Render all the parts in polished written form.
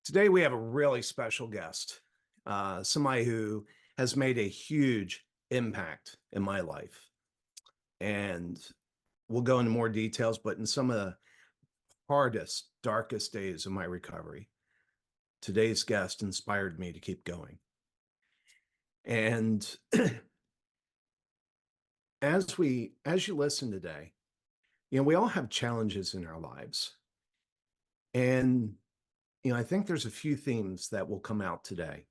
Today we have a really special guest, somebody who has made a huge impact in my life. And we'll go into more details, but in some of the hardest, darkest days of my recovery, today's guest inspired me to keep going. And as you listen today, we all have challenges in our lives. And I think there's a few themes that will come out today.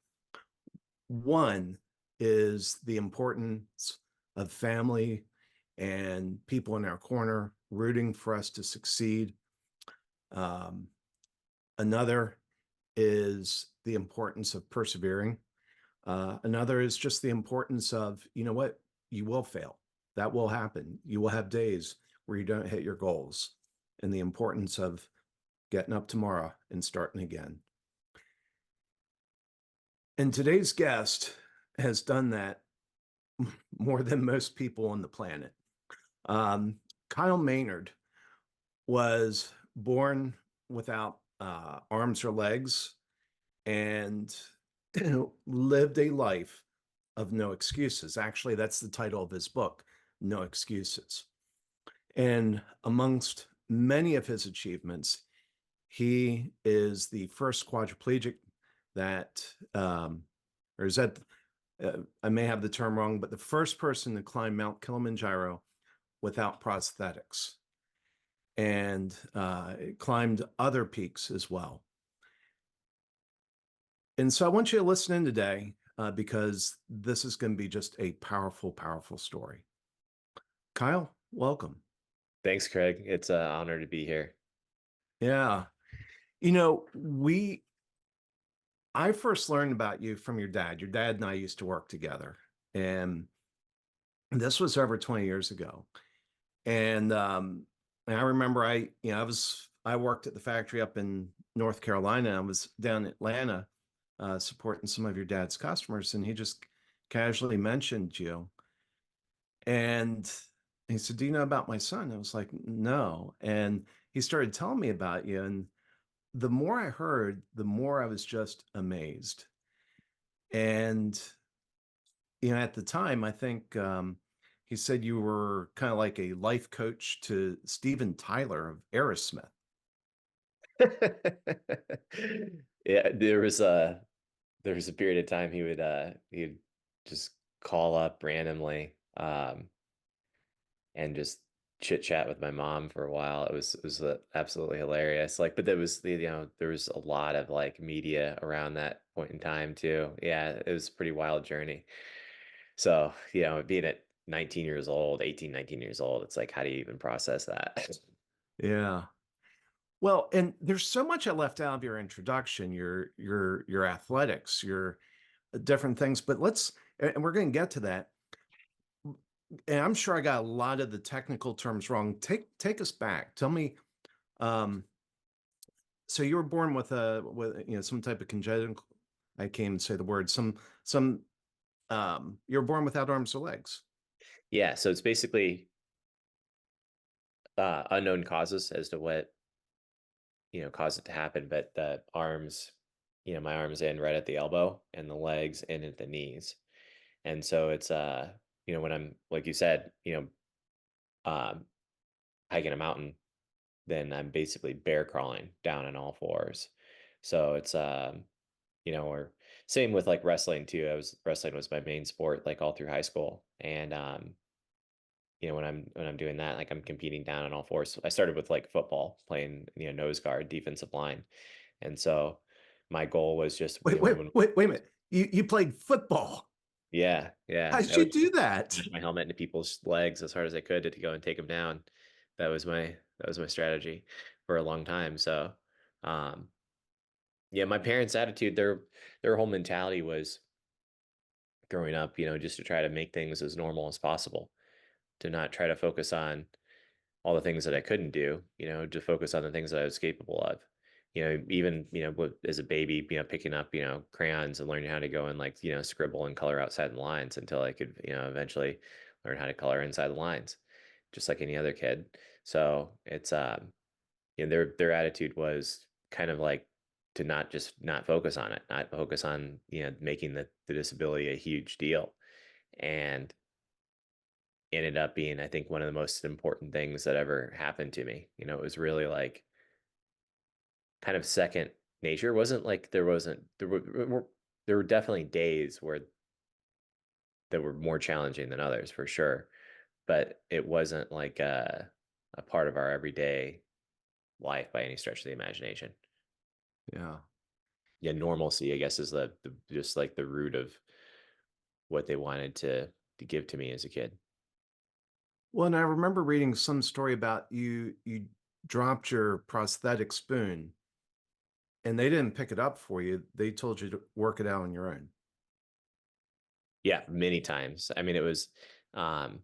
One is the importance of family and people in our corner rooting for us to succeed. Another is the importance of persevering. Another is just the importance of, what, you will fail. That will happen. You will have days where you don't hit your goals, and the importance of getting up tomorrow and starting again. And today's guest has done that more than most people on the planet. Kyle Maynard was born without arms or legs and lived a life of no excuses. Actually, that's the title of his book, No Excuses. And amongst many of his achievements, he is the first quadriplegic that, or is that, I may have the term wrong, but the first person to climb Mount Kilimanjaro without prosthetics, and climbed other peaks as well. And so I want you to listen in today because this is going to be just a powerful, powerful story. Kyle, welcome. Thanks, Craig. It's an honor to be here. Yeah. I first learned about you from your dad. Your dad and I used to work together, and this was over 20 years ago. And I remember I worked at the factory up in North Carolina. I was down in Atlanta supporting some of your dad's customers, and he just casually mentioned you. And he said, "Do you know about my son?" I was like, "No." And he started telling me about you. And the more I heard, the more I was just amazed. And, at the time, I think he said you were kind of like a life coach to Steven Tyler of Aerosmith. Yeah, there was a period of time he'd just call up randomly and just chit chat with my mom for a while. It was absolutely hilarious. Like, but there was there was a lot of like media around that point in time too. Yeah, it was a pretty wild journey. So, being at 19 years old, 18, 19 years old, it's like, how do you even process that? Yeah. Well, and there's so much I left out of your introduction, your athletics, your different things, but and we're going to get to that. And I'm sure I got a lot of the technical terms wrong. Take us back. Tell me, um, so you were born with some type of congenital, I can't even say the word, you were born without arms or legs. Yeah, so it's basically unknown causes as to what caused it to happen, but the arms, my arms end right at the elbow and the legs end at the knees. And so it's when I'm, like you said, um hiking a mountain, then I'm basically bear crawling down on all fours. So it's or same with like wrestling too. Wrestling was my main sport like all through high school. And when I'm doing that, like I'm competing down on all fours. I started with like football, playing, nose guard, defensive line. And so my goal was just, Wait a minute. You played football. yeah. How'd I you would do that? smash my helmet into people's legs as hard as I could to go and take them down. That was my strategy for a long time. So, um, yeah, my parents' attitude, their whole mentality was growing up, just to try to make things as normal as possible, to not try to focus on all the things that I couldn't do, to focus on the things that I was capable of. Even, as a baby, picking up, crayons and learning how to go and like, scribble and color outside the lines until I could, eventually learn how to color inside the lines, just like any other kid. So it's, their attitude was kind of like to not just not focus on it, not focus on, making the disability a huge deal. And ended up being, I think, one of the most important things that ever happened to me. It was really like kind of second nature. It wasn't like there were definitely days where that were more challenging than others for sure, but it wasn't like a part of our everyday life by any stretch of the imagination. Yeah. Yeah, normalcy, I guess, is the just like the root of what they wanted to give to me as a kid. Well, and I remember reading some story about you dropped your prosthetic spoon and they didn't pick it up for you. They told you to work it out on your own. Yeah, many times. I mean, it was, um,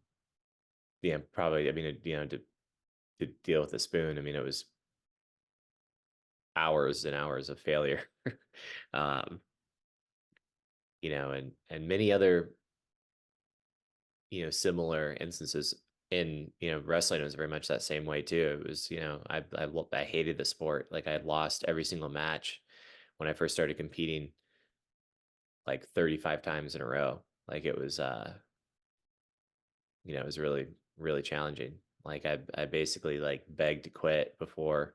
yeah, probably. I mean, to deal with the spoon. I mean, it was hours and hours of failure. um, and many other, similar instances in, wrestling was very much that same way too. It was, I hated the sport. Like I had lost every single match when I first started competing, like 35 times in a row. Like it was, it was really, really challenging. Like I basically like begged to quit before,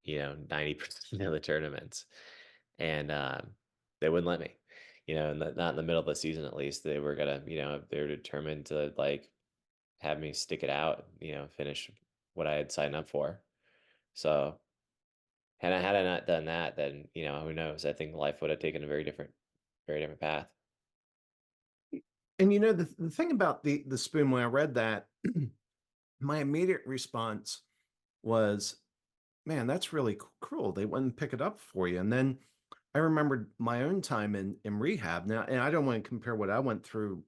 90% of the tournaments. And they wouldn't let me, not in the middle of the season, at least. They were gonna, they were determined to like have me stick it out, finish what I had signed up for. So had I not done that, then, who knows? I think life would have taken a very different path. And the thing about the spoon, when I read that, my immediate response was, man, that's really cruel. They wouldn't pick it up for you. And then I remembered my own time in rehab. Now, and I don't want to compare what I went through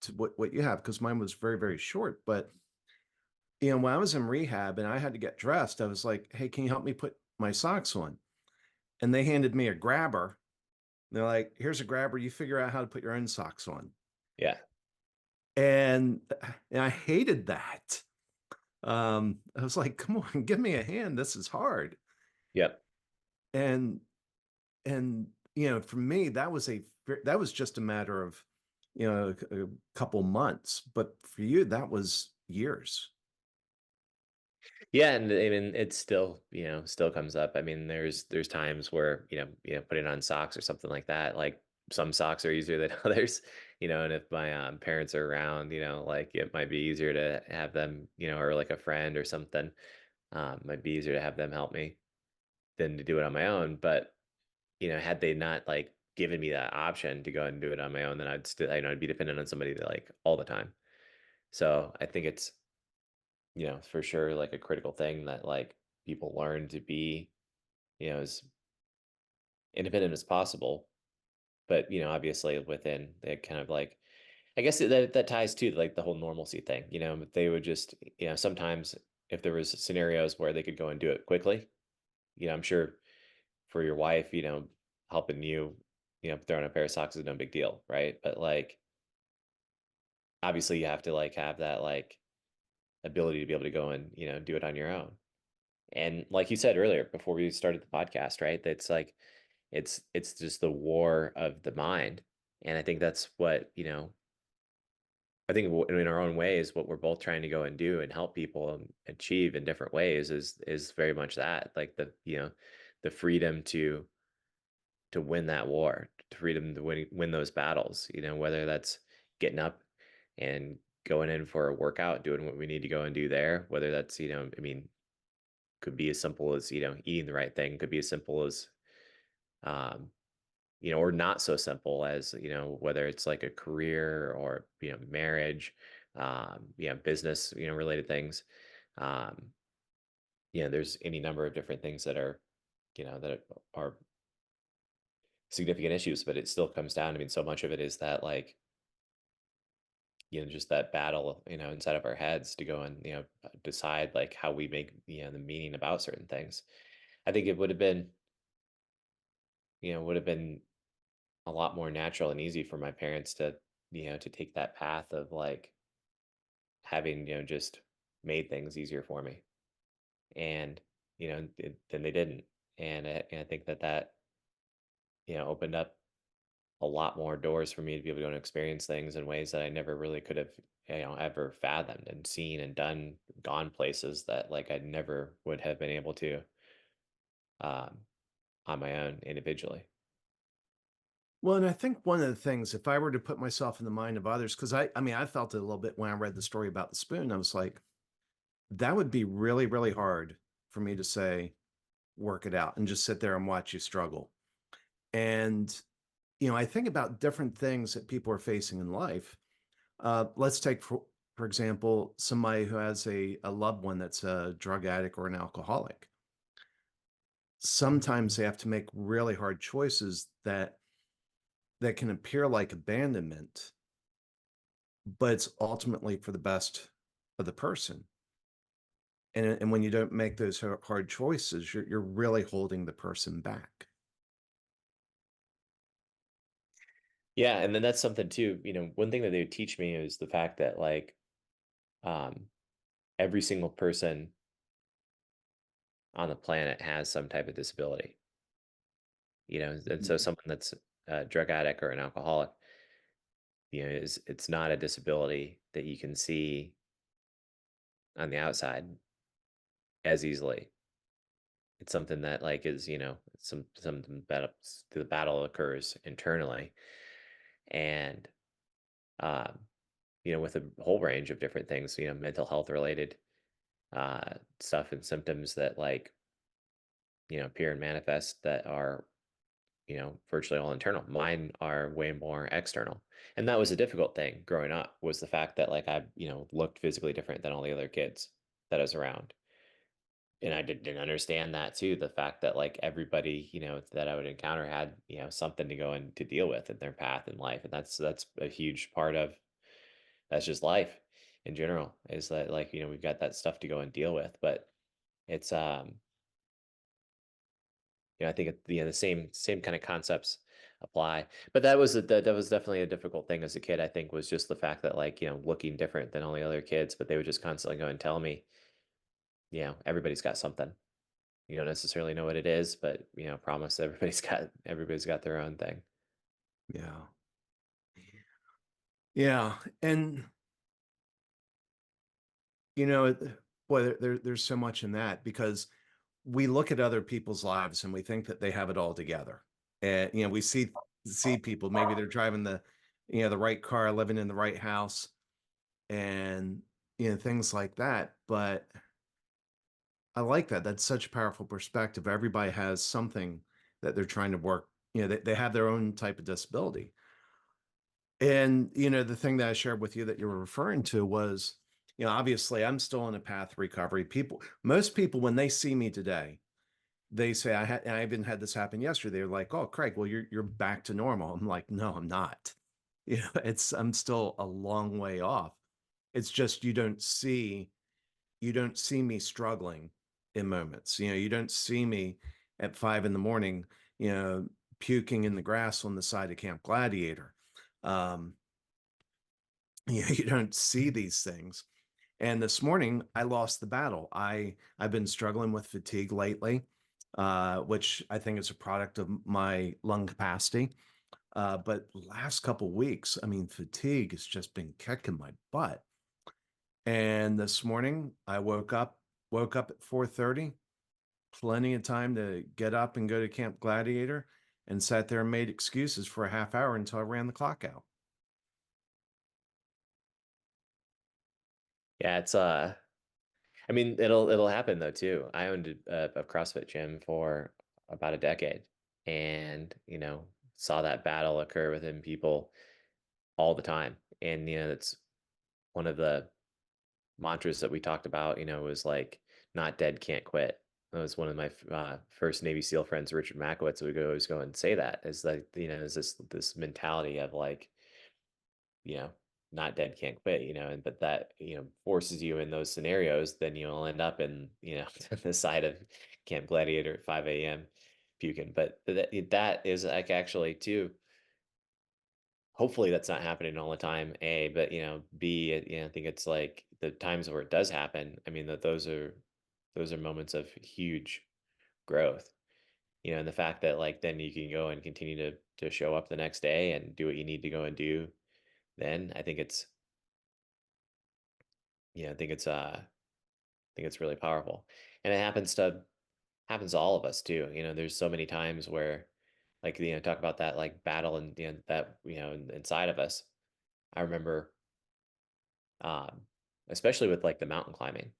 to what you have, because mine was very, very short. But when I was in rehab and I had to get dressed, I was like, hey, can you help me put my socks on? And they handed me a grabber. They're like, here's a grabber. You figure out how to put your own socks on. Yeah. And, and I hated that. I was like, come on, give me a hand. This is hard. Yep. And and for me, that was just a matter of a couple months, but for you, that was years. Yeah, and I mean, it still, still comes up. I mean, there's times where, putting on socks or something like that, like some socks are easier than others, and if my parents are around, like it might be easier to have them, or like a friend or something, might be easier to have them help me than to do it on my own. But, had they not like given me that option to go and do it on my own, then I'd still, I'd be dependent on somebody to like all the time. So I think it's, for sure, like a critical thing that like people learn to be, as independent as possible. But obviously within the kind of like, I guess that ties to like the whole normalcy thing. They would just, sometimes if there was scenarios where they could go and do it quickly, I'm sure for your wife, helping you, throwing a pair of socks is no big deal, right? But like, obviously you have to like have that like ability to be able to go and do it on your own. And like you said earlier, before we started the podcast, right? That's like it's just the war of the mind. And I think that's what, I think in our own ways, what we're both trying to go and do and help people achieve in different ways is very much that, like the freedom to win that war, the freedom to win those battles, whether that's getting up and going in for a workout, doing what we need to go and do there, whether that's, I mean, could be as simple as, eating the right thing, could be as simple as, um, or not so simple as, whether it's like a career or, marriage, business, related things. Um, there's any number of different things that are, that are significant issues, but it still comes down. I mean, so much of it is that like, just that battle, inside of our heads to go and, decide like how we make, the meaning about certain things. I think it would have been a lot more natural and easy for my parents to, to take that path of like having, just made things easier for me. And, then they didn't. And I think that opened up a lot more doors for me to be able to go and experience things in ways that I never really could have, ever fathomed and seen and done, gone places that like I never would have been able to um, on my own individually. Well, and I think one of the things, if I were to put myself in the mind of others, because I mean, I felt it a little bit when I read the story about the spoon. I was like, that would be really, really hard for me to say, work it out and just sit there and watch you struggle. And, I think about different things that people are facing in life. Let's take, for example, somebody who has a loved one that's a drug addict or an alcoholic. Sometimes they have to make really hard choices that can appear like abandonment, but it's ultimately for the best of the person. And when you don't make those hard choices, you're really holding the person back. Yeah, and then that's something too. One thing that they would teach me is the fact that like um, every single person on the planet has some type of disability. And so Mhm. someone that's a drug addict or an alcoholic, is it's not a disability that you can see on the outside as easily. It's something that like is, something that the battle occurs internally. And um, with a whole range of different things, mental health related stuff and symptoms that like, appear and manifest that are, virtually all internal. Mine are way more external. And that was a difficult thing growing up was the fact that like I, looked physically different than all the other kids that I was around. And I didn't understand that too. The fact that like everybody, that I would encounter had, something to go and to deal with in their path in life. And that's a huge part of that's just life in general, is that like, we've got that stuff to go and deal with. But it's I think the same kind of concepts apply. But that was definitely a difficult thing as a kid. I think was just the fact that like looking different than all the other kids, but they would just constantly go and tell me, everybody's got something. You don't necessarily know what it is, but promise everybody's got their own thing. Yeah. Yeah. And, you know, it, boy, there's so much in that because we look at other people's lives and we think that they have it all together. And, we see people, maybe they're driving the right car, living in the right house and, things like that. But I like that. That's such a powerful perspective. Everybody has something that they're trying to work. They have their own type of disability. And, the thing that I shared with you that you were referring to was, obviously I'm still on a path of recovery. Most people, when they see me today, they say and I even had this happen yesterday. They're like, "Oh, Craig, well, you're back to normal." I'm like, "No, I'm not." I'm still a long way off. It's just you don't see me struggling in moments. You don't see me at 5 in the morning, you know, puking in the grass on the side of Camp Gladiator. Um, you don't see these things. And this morning I lost the battle. I've been struggling with fatigue lately, which I think is a product of my lung capacity. But last couple weeks, I mean, fatigue has just been kicking my butt. And this morning I woke up at 4:30, plenty of time to get up and go to Camp Gladiator, and sat there and made excuses for a half hour until I ran the clock out. Yeah, it's I mean, it'll happen though too. I owned a CrossFit gym for about a decade, and saw that battle occur within people all the time. And it's one of the mantras that we talked about. Was like not dead, can't quit. That was one of my first Navy SEAL friends, Richard Makowitz, would always go and say that is like is this mentality of like you know, not dead can't quit, and but that, forces you in those scenarios, then you'll end up in, the side of Camp Gladiator at 5 a.m. puking. But that is like actually too, hopefully that's not happening all the time, A, but B, I think it's like the times where it does happen. I mean, that those are moments of huge growth. And the fact that like then you can go and continue to show up the next day and do what you need to go and do, then I think it's I think it's really powerful. And it happens to all of us too. There's so many times where like talk about that like battle and that inside of us. I remember um especially with like the mountain climbing,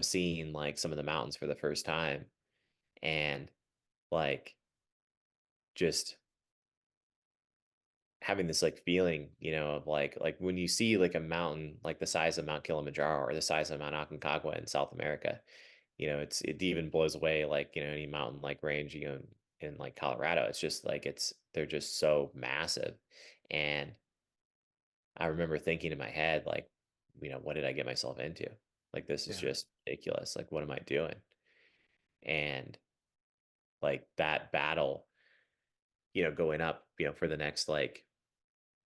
seeing like some of the mountains for the first time, and like just having this like feeling, of like when you see like a mountain like the size of Mount Kilimanjaro or the size of Mount Aconcagua in South America, it even blows away like, any mountain like range, in like Colorado. It's just like they're just so massive. And I remember thinking in my head, like, what did I get myself into? Like, this is Yeah. just ridiculous. Like, what am I doing? And like that battle, going up, for the next like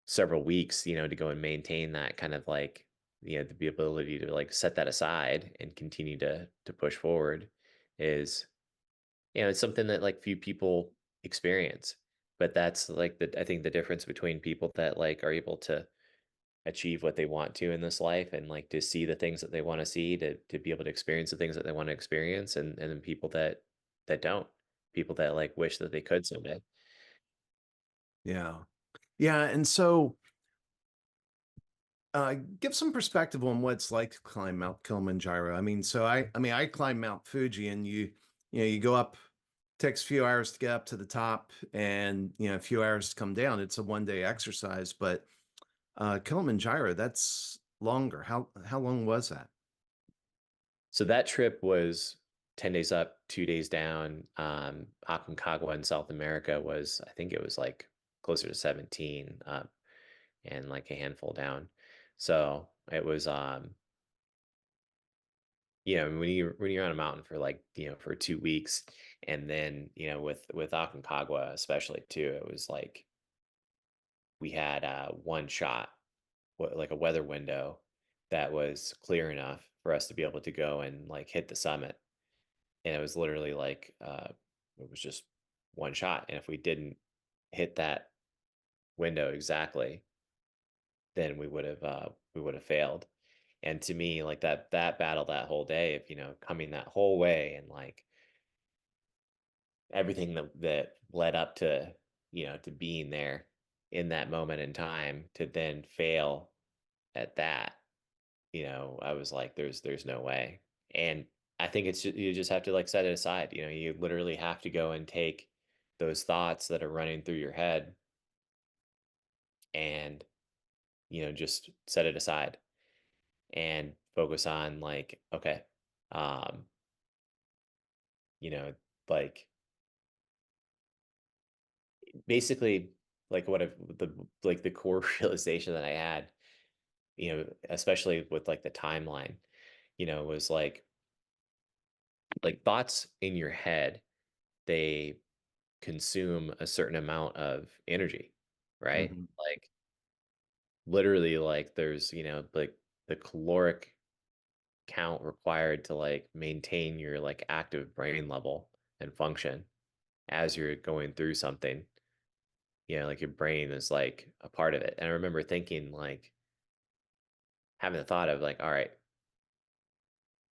several weeks, to go and maintain that kind of like, the ability to like set that aside and continue to push forward is, it's something that like few people experience. But that's like I think the difference between people that like are able to achieve what they want to in this life and like to see the things that they want to see, to be able to experience the things that they want to experience, and then people that don't, people that like wish that they could someday. Yeah. Yeah. And so, give some perspective on what it's like to climb Mount Kilimanjaro. I mean, I climbed Mount Fuji, and you go up, takes a few hours to get up to the top, and a few hours to come down. It's a 1 day exercise, but Kilimanjaro, that's longer. How long was that? So that trip was 10 days up, 2 days down. Aconcagua in South America was, I think it was like closer to 17 up and like a handful down. So it was, when you're on a mountain for like, for 2 weeks, and then, with Aconcagua especially too, it was like we had one shot, like a weather window that was clear enough for us to be able to go and like hit the summit. And it was literally like it was just one shot, and if we didn't hit that window exactly, then we would have failed. And to me, like that battle, that whole day of coming that whole way, and like everything that led up to being there in that moment in time, to then fail at that, I was like, there's no way. And I think you just have to like set it aside. You literally have to go and take those thoughts that are running through your head and, just set it aside and focus on like, okay, um, you know, like basically like the core realization that I had, especially with like the timeline, was like thoughts in your head, they consume a certain amount of energy, right? Hmm. Like literally, like there's, like the caloric count required to like maintain your like active brain level and function as you're going through something, like your brain is like a part of it. And I remember thinking like having the thought of like, all right,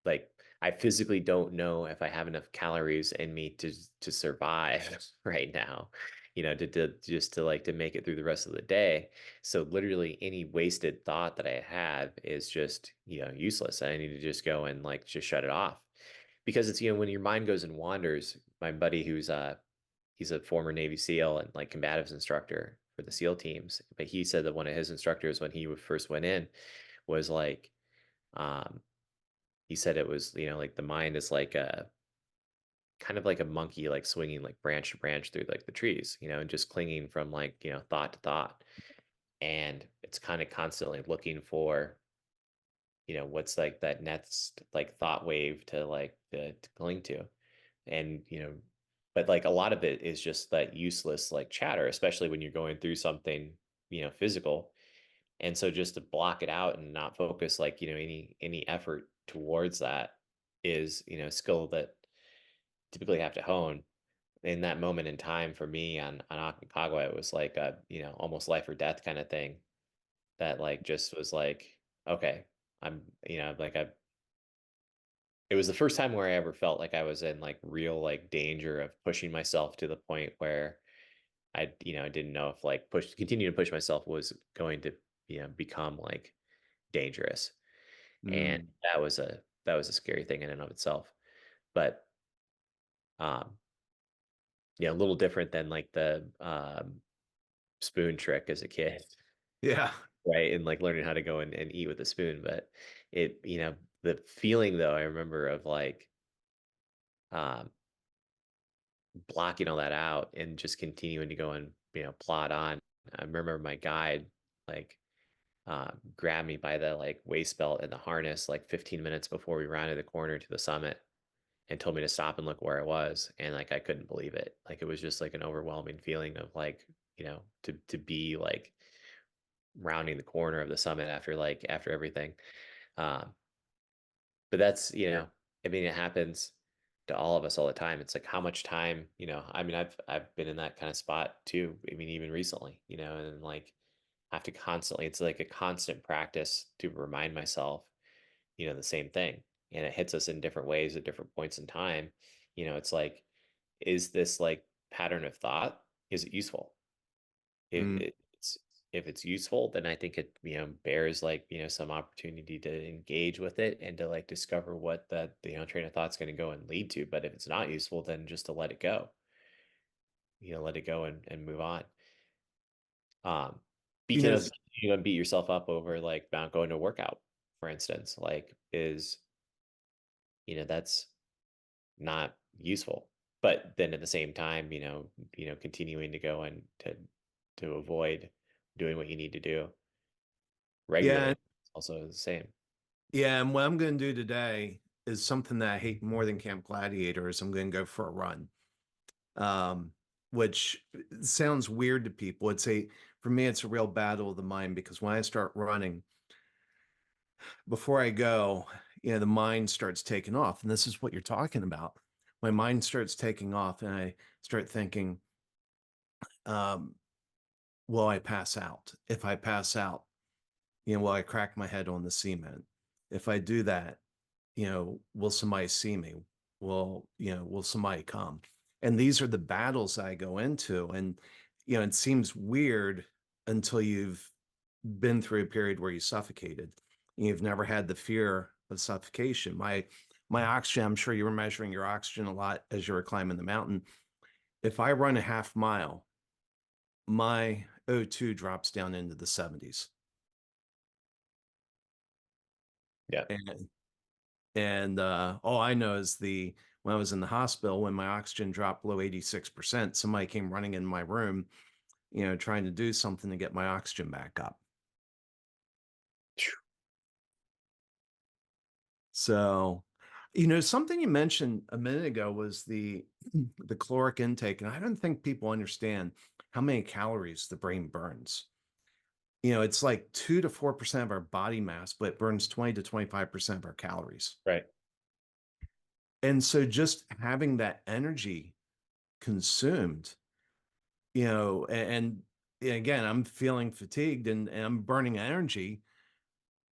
like I physically don't know if I have enough calories in me to survive right now, to just to like to make it through the rest of the day. So literally any wasted thought that I have is just, useless. I need to just go and like just shut it off. Because it's, when your mind goes and wanders, my buddy who's he's a former Navy SEAL and like combatives instructor for the SEAL teams, but he said that one of his instructors when he first went in was like, um he said it was, like the mind is like a kind of like a monkey, like swinging like branch to branch through like the trees, and just clinging from like, thought to thought. And it's kind of constantly looking for, what's like that next like thought wave to like to cling to. And, but like a lot of it is just that useless like chatter, especially when you're going through something, physical. And so just to block it out and not focus like, any effort towards that is, a skill that typically have to hone. in that moment in time for me on Aconcagua, it was like a, almost life or death kind of thing that like just was like, okay, I'm, like it was the first time where I ever felt like I was in like real like danger of pushing myself to the point where I didn't know if like continue to push myself was going to, become like dangerous. And Mm. that was a scary thing in and of itself. But um, yeah, a little different than like the spoon trick as a kid, Yeah. right? And like learning how to go and eat with a spoon. But the feeling though, I remember of like um blocking all that out and just continuing to go and plod on. I remember my guide like grabbed me by the like waist belt and the harness like 15 minutes before we rounded the corner to the summit and told me to stop and look where I was, and like I couldn't believe it. Like it was just like an overwhelming feeling of like to be like rounding the corner of the summit after everything. Um, but that's I mean it happens to all of us all the time. It's like how much time I mean I've been in that kind of spot too. I mean even recently, and like have to constantly. It's like a constant practice to remind myself the same thing. And it hits us in different ways at different points in time. It's like, is this like pattern of thought? Is it useful? If Mm. it's if it's useful, then I think it bears like some opportunity to engage with it and to like discover what that train of thought's going to go and lead to. But if it's not useful, then just to let it go. Let it go and move on. Um, You Speaking know, of beat yourself up over like not going to workout, for instance, like is that's not useful. But then at the same time, continuing to go and to avoid doing what you need to do yeah, regularly is also the same. yeah. And what I'm going to do today is something that I hate more than Camp Gladiator is I'm going to go for a run. Um, which sounds weird to people. For me, it's a real battle of the mind because when I start running, before I go, the mind starts taking off. And this is what you're talking about. My mind starts taking off and I start thinking, um, will I pass out? If I pass out, will I crack my head on the cement? If I do that, will somebody see me? Will somebody come? And these are the battles I go into. And, it seems weird until you've been through a period where you suffocated. You've never had the fear of suffocation. My oxygen, I'm sure you were measuring your oxygen a lot as you were climbing the mountain. If I run a half mile, my O2 drops down into the 70s. Yeah. And all I know is when I was in the hospital, when my oxygen dropped below 86%, somebody came running in my room, trying to do something to get my oxygen back up. So, something you mentioned a minute ago was the caloric intake, and I don't think people understand how many calories the brain burns. It's like 2 to 4% of our body mass, but it burns 20 to 25% of our calories. Right. And so just having that energy consumed, and again, I'm feeling fatigued and I'm burning energy,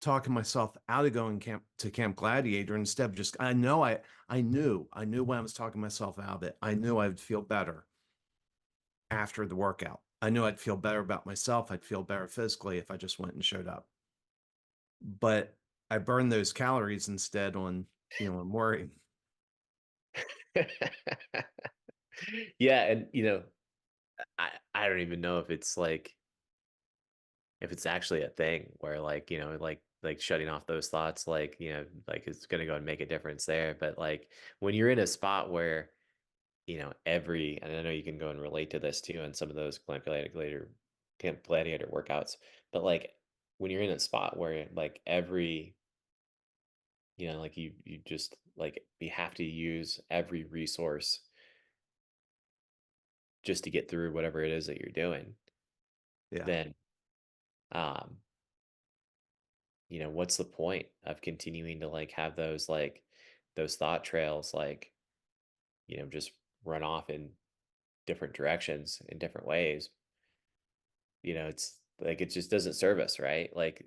talking myself out of going to Camp Gladiator instead of just I knew when I was talking myself out of it, I knew I would feel better after the workout. I knew I'd feel better about myself. I'd feel better physically if I just went and showed up. But I burned those calories instead on worrying. Yeah, and I don't even know if it's actually a thing where like like shutting off those thoughts like like it's gonna go and make a difference there. But like when you're in a spot where every, and I know you can go and relate to this too in some of those Camp Gladiator workouts, but like when you're in a spot where like every, like you just like you have to use every resource just to get through whatever it is that you're doing, Yeah. then um, what's the point of continuing to like have those those thought trails like, just run off different directions in different ways, it's like it just doesn't serve us, right? Like,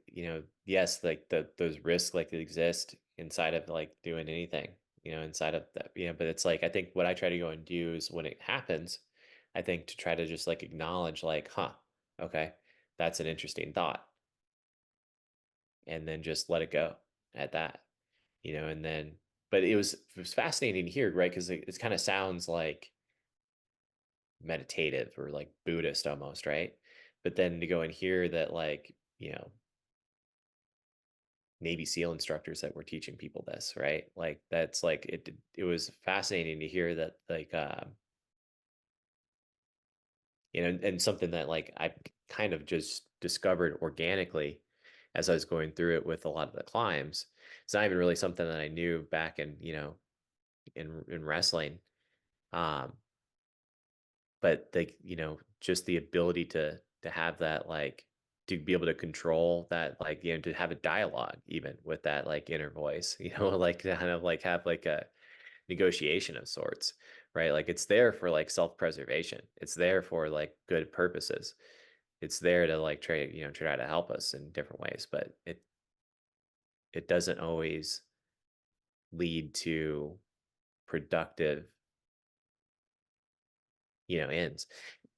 yes, like those risks like exist inside of like doing anything, inside of that, but it's like I think what I try to go and do is when it happens, I think to try to just like acknowledge like, huh, okay, that's an interesting thought. And then just let it go at that, and then but it was fascinating to hear, right? Because it kind of sounds like meditative or like Buddhist almost, right? But then to go and hear that, like, Navy SEAL instructors that were teaching people this, right? Like that's like it was fascinating to hear that, like, and something that like I kind of just discovered organically as I was going through it with a lot of the climbs. It's not even really something that I knew back in, in wrestling. Um, but like, just the ability to have that, like, to be able to control that, like, to have a dialogue even with that like inner voice, like to kind of like have like a negotiation of sorts, right? Like it's there for like self-preservation. It's there for like good purposes. It's there to like try to help us in different ways, but it doesn't always lead to productive, ends.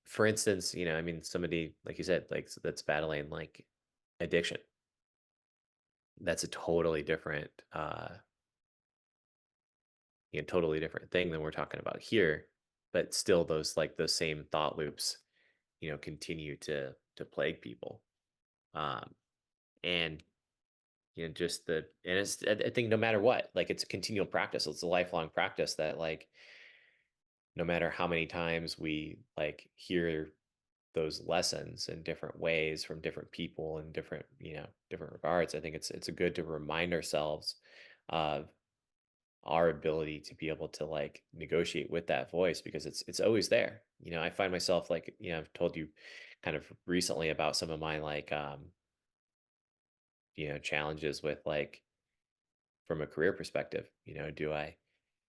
For instance, I mean, somebody like you said, like that's battling like addiction. That's a totally different, totally different thing than we're talking about here. But still, those same thought loops, continue to plague people. Um, and just and it's I think no matter what, like it's a continual practice. It's a lifelong practice that like no matter how many times we like hear those lessons in different ways from different people in different, different regards, I think it's a good to remind ourselves of our ability to be able to like negotiate with that voice because it's always there. I find myself like, I've told you kind of recently about some of my like challenges with like from a career perspective, do I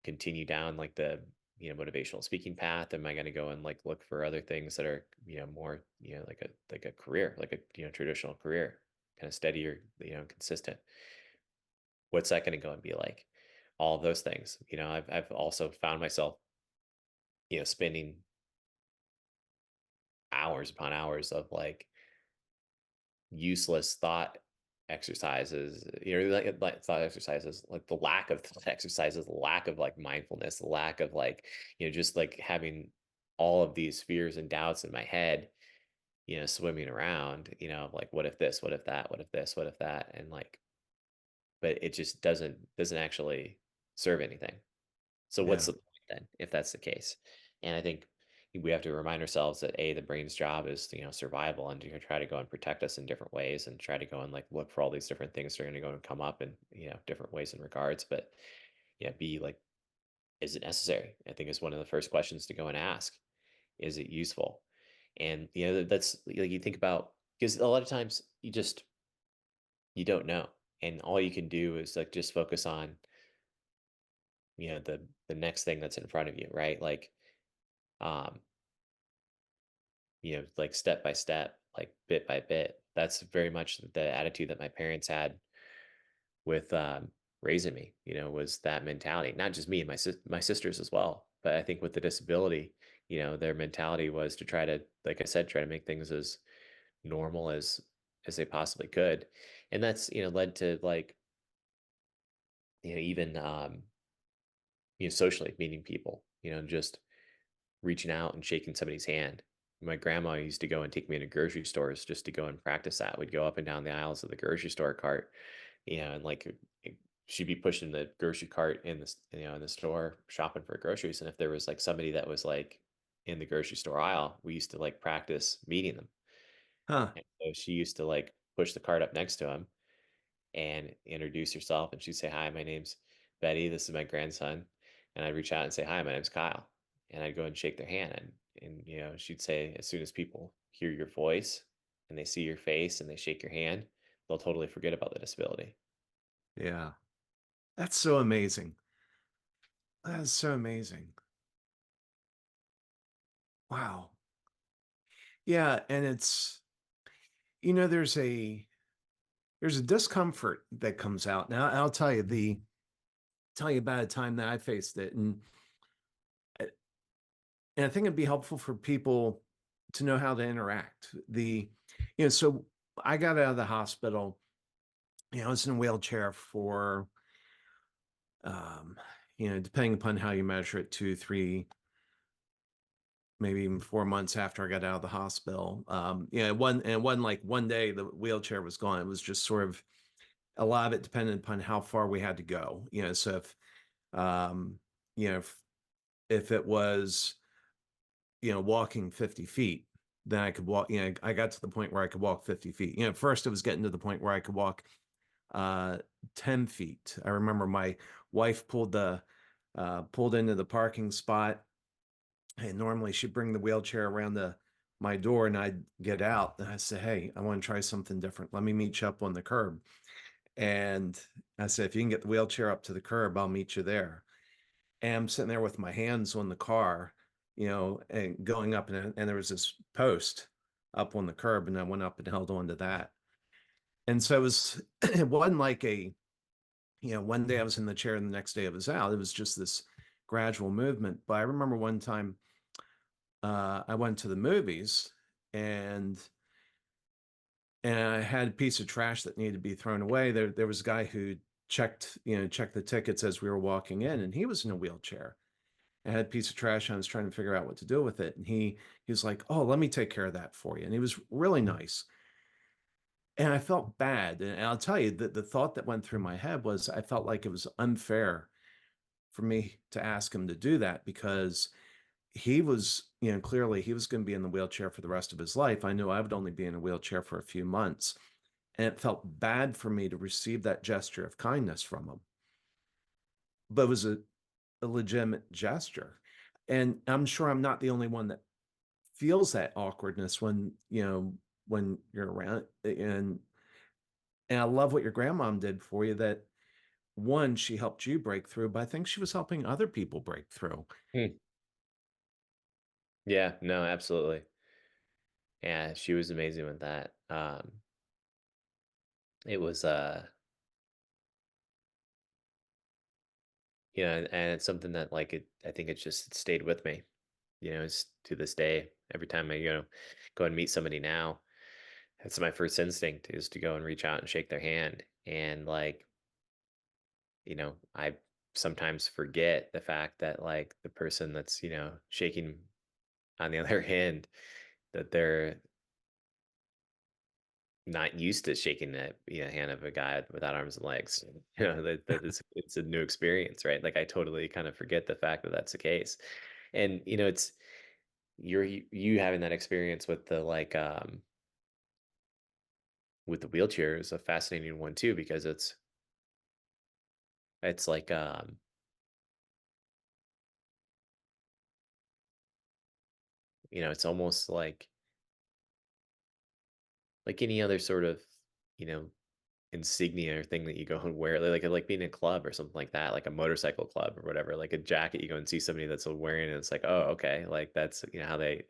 continue down like the motivational speaking path? Am I going to go and like look for other things that are more like a career, like a traditional career, kind of steadier, consistent? What's that going to go and be like? All of those things. I've also found myself spending hours upon hours of like useless thought exercises, like thought exercises, like the lack of thought exercises, the lack of like mindfulness, the lack of like, just like having all of these fears and doubts in my head, swimming around, of like, what if this, what if that, what if this, what if that? And like, but it just doesn't actually serve anything. So what's Yeah. the point then, if that's the case? And I think we have to remind ourselves that the brain's job is survival and to try to go and protect us in different ways and try to go and like look for all these different things that are going to go and come up in different ways and regards. But yeah, be like, is it necessary? I think is one of the first questions to go and ask. Is it useful? And that's like you think about because a lot of times you don't know, and all you can do is like just focus on the next thing that's in front of you, right? Like um like step by step, like bit by bit. That's very much the attitude that my parents had with raising me. Was that mentality? Not just me and my sisters as well, but I think with the disability, their mentality was to try to, like I said, try to make things as normal as they possibly could, and that's led to like even socially meeting people, just reaching out and shaking somebody's hand. My grandma used to go and take me into grocery stores just to go and practice that. We'd go up and down the aisles of the grocery store cart, and like she'd be pushing the grocery cart in the in the store shopping for groceries. And if there was like somebody that was like in the grocery store aisle, we used to like practice meeting them. Huh. And so she used to like push the cart up next to him and introduce herself, and she'd say, "Hi, my name's Betty. This is my grandson." And I'd reach out and say, "Hi, my name's Kyle." And I'd go and shake their hand, and she'd say, as soon as people hear your voice and they see your face and they shake your hand, they'll totally forget about the disability. Yeah. That's so amazing. That's so amazing. Wow. Yeah, and it's, there's a discomfort that comes out. Now, I'll tell you about a time that I faced it, and I think it'd be helpful for people to know how to interact. So I got out of the hospital. I was in a wheelchair for, um, depending upon how you measure it, 2, 3, maybe even 4 months after I got out of the hospital. One like one day the wheelchair was gone. It was just sort of a lot of it depended upon how far we had to go. So um, you know, if it was, walking 50 feet, then I could walk, I got to the point where I could walk 50 feet. First it was getting to the point where I could walk uh 10 feet. I remember my wife pulled into the parking spot, and normally she'd bring the wheelchair around my door, and I'd get out and I said, "Hey, I want to try something different. Let me meet you up on the curb." And I said, "If you can get the wheelchair up to the curb, I'll meet you there." And I'm sitting there with my hands on the car, and going up, and there was this post up on the curb, and I went up and held on to that. And so it was, it wasn't like one day I was in the chair and the next day I was out. It was just this gradual movement. But I remember one time I went to the movies, and I had a piece of trash that needed to be thrown away. There was a guy who checked the tickets as we were walking in, and he was in a wheelchair. I had a piece of trash, and I was trying to figure out what to do with it. And he was like, "Oh, let me take care of that for you." And he was really nice. And I felt bad. And I'll tell you that the thought that went through my head was I felt like it was unfair for me to ask him to do that, because he was, clearly he was going to be in the wheelchair for the rest of his life. I knew I would only be in a wheelchair for a few months. And it felt bad for me to receive that gesture of kindness from him. But it was a legitimate gesture. And I'm sure I'm not the only one that feels that awkwardness when you're around. And I love what your grandmom did for you, that one, she helped you break through, but I think she was helping other people break through. Hmm. Yeah, no, absolutely. Yeah, she was amazing with that. It was and it's something that like I think it's just stayed with me. It's to this day. Every time I, go and meet somebody now, that's my first instinct is to go and reach out and shake their hand. And like, I sometimes forget the fact that like the person that's, shaking on the other hand, that they're not used to shaking the hand of a guy without arms and legs. That it's a new experience, right? Like I totally kind of forget the fact that that's the case. And it's you having that experience with the like with the wheelchair is a fascinating one too, because it's like it's almost like any other sort of you know insignia or thing that you go and wear, like being in a club or something like that, like a motorcycle club or whatever, like a jacket you go and see somebody that's wearing it, and it's like, oh, okay, like that's how they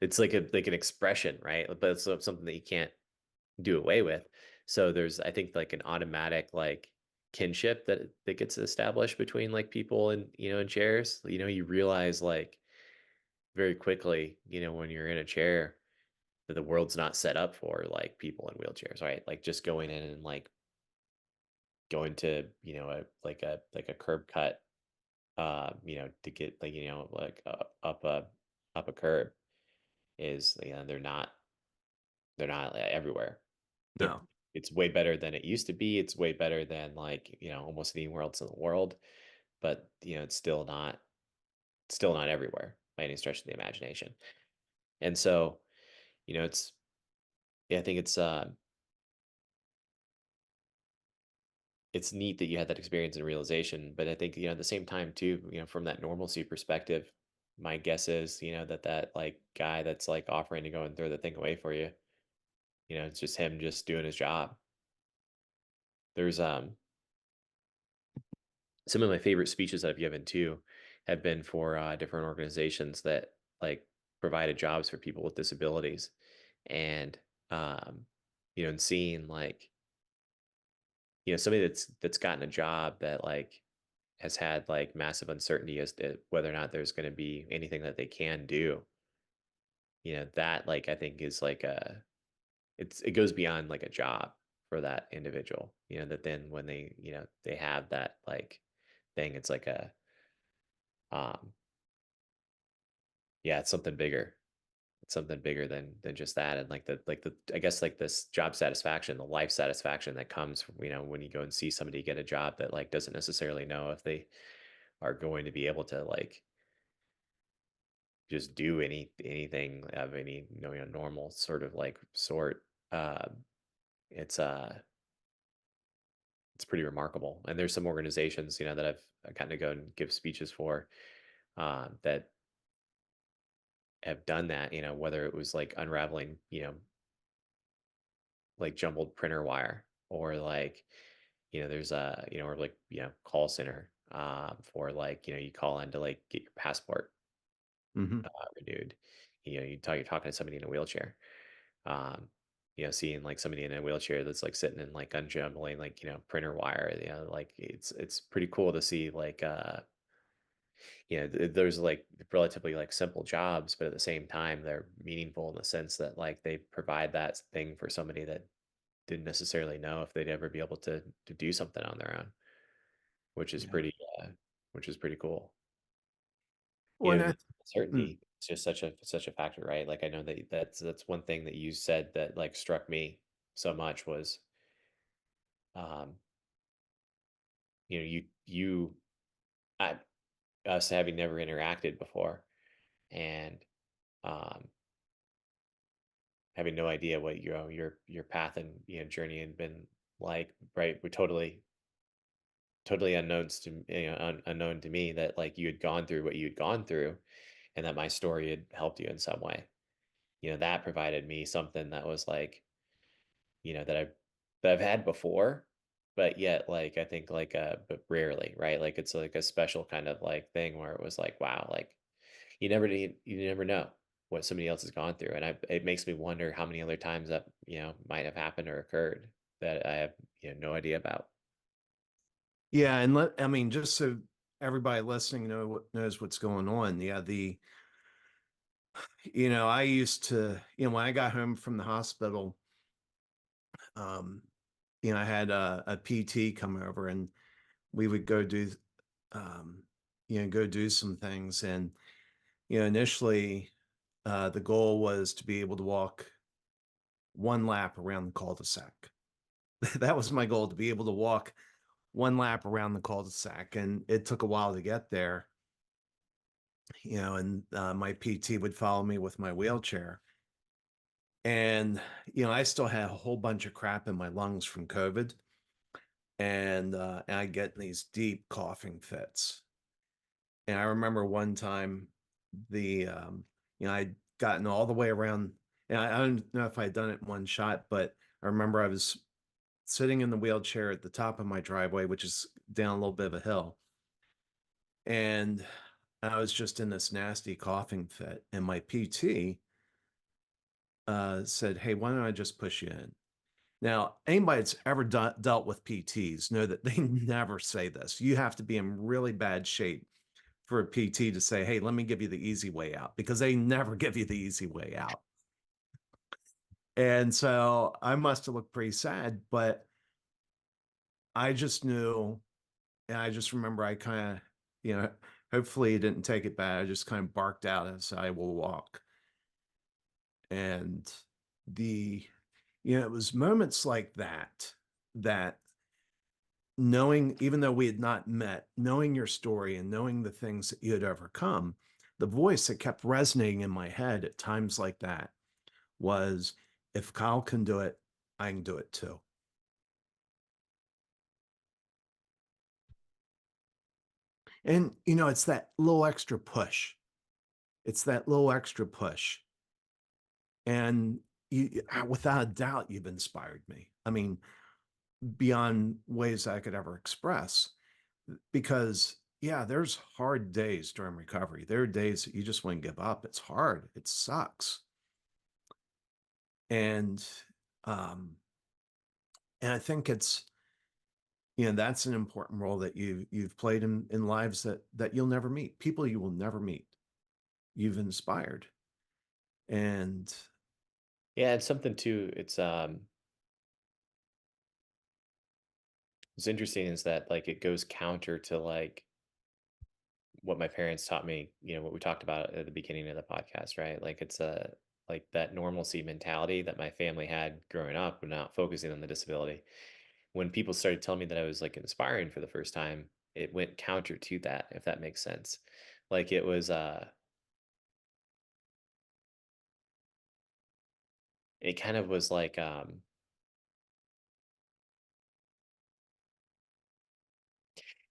it's like an expression, right? But it's something that you can't do away with. So there's, I think, like an automatic like kinship that gets established between like people and in chairs. You realize like very quickly, when you're in a chair, that the world's not set up for like people in wheelchairs, right? Like just going in and like going to a curb cut, to get like like up a curb is, they're not everywhere. They're No, It's way better than it used to be. It's way better than like, almost anywhere else in the world. But it's still not everywhere by any stretch of the imagination. And so, it's yeah, I think it's neat that you had that experience and realization. But I think, at the same time too, from that normalcy perspective, my guess is, that like guy that's like offering to go and throw the thing away for you, it's just him just doing his job. There's some of my favorite speeches that I've given too have been for different organizations that like provided jobs for people with disabilities, and um, and seeing like somebody that's gotten a job that like has had like massive uncertainty as to whether or not there's going to be anything that they can do. That like I think is like it goes beyond like a job for that individual. That then when they have that like thing, it's like a um yeah, it's something bigger. It's something bigger than just that, and like the I guess like this job satisfaction, the life satisfaction that comes from, when you go and see somebody get a job that like doesn't necessarily know if they are going to be able to like just do anything of any normal sort of like sort. Uh, it's it's pretty remarkable. And there's some organizations that I kind of go and give speeches for, that have done that. Whether it was like unraveling like jumbled printer wire, or like there's a or like call center, for like you call in to like get your passport Hmm. renewed. You're talking to somebody in a wheelchair, um seeing like somebody in a wheelchair that's like sitting and like unjumbling like printer wire. Like it's pretty cool to see like there's like relatively like simple jobs, but at the same time they're meaningful in the sense that like they provide that thing for somebody that didn't necessarily know if they'd ever be able to do something on their own, which is Yeah. pretty which is pretty cool. Well, and The mm, uncertainty, it's just such a factor, right? Like I know that's one thing that you said that like struck me so much was, um you I, us having never interacted before, and um having no idea what your path and journey had been like, right? We're totally unknowns to unknown to me, that like you had gone through what you had gone through, and that my story had helped you in some way. That provided me something that was like, that I've had before, but yet like I think like but rarely, right? Like it's like a special kind of like thing where it was like, wow, like you never know what somebody else has gone through. And it makes me wonder how many other times that might have happened or occurred that I have no idea about. yeah, and I mean, just so everybody listening knows what's going on. Yeah, I used to, when I got home from the hospital, um, I had a PT come over, and we would go do, um, go do some things. And, initially, the goal was to be able to walk one lap around the cul-de-sac. That was my goal, to be able to walk one lap around the cul-de-sac. And it took a while to get there, and my PT would follow me with my wheelchair. And, I still had a whole bunch of crap in my lungs from COVID. And I get these deep coughing fits. And I remember one time, I'd gotten all the way around, and I don't know if I'd done it in one shot, but I remember I was sitting in the wheelchair at the top of my driveway, which is down a little bit of a hill. And I was just in this nasty coughing fit. And my PT said, "Hey, why don't I just push you in?" Now, anybody that's ever dealt with PTs know that they never say this. You have to be in really bad shape for a PT to say, "Hey, let me give you the easy way out," because they never give you the easy way out. And so I must have looked pretty sad, but I just knew, and I just remember I kind of, hopefully he didn't take it bad. I just kind of barked out as I will walk. And the, it was moments like that, that knowing, even though we had not met, knowing your story and knowing the things that you had overcome, the voice that kept resonating in my head at times like that was, if Kyle can do it, I can do it too. And, it's that little extra push. It's that little extra push. And without a doubt, you've inspired me. I mean, beyond ways I could ever express, because yeah, there's hard days during recovery. There are days that you just want to give up. It's hard. It sucks. And um, and I think it's, that's an important role that you've played in lives that you'll never meet, people you will never meet. You've inspired. And Yeah, it's something too. It's interesting is that like it goes counter to like what my parents taught me, what we talked about at the beginning of the podcast, right? Like it's a like that normalcy mentality that my family had growing up, not focusing on the disability. When people started telling me that I was like inspiring for the first time, it went counter to that, if that makes sense. Like it kind of was like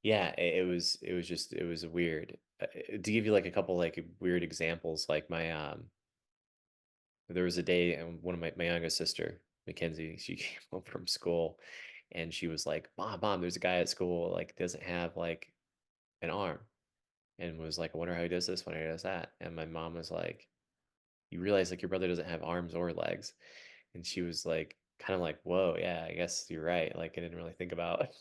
yeah, it was weird. To give you like a couple like weird examples, like my there was a day and one of my youngest sister, Mackenzie, she came home from school and she was like, Mom, there's a guy at school like doesn't have like an arm, and was like, I wonder how he does this, wonder how he does that. And my mom was like, you realize like your brother doesn't have arms or legs. And she was like, kind of like, whoa, yeah, I guess you're right. Like I didn't really think about, it's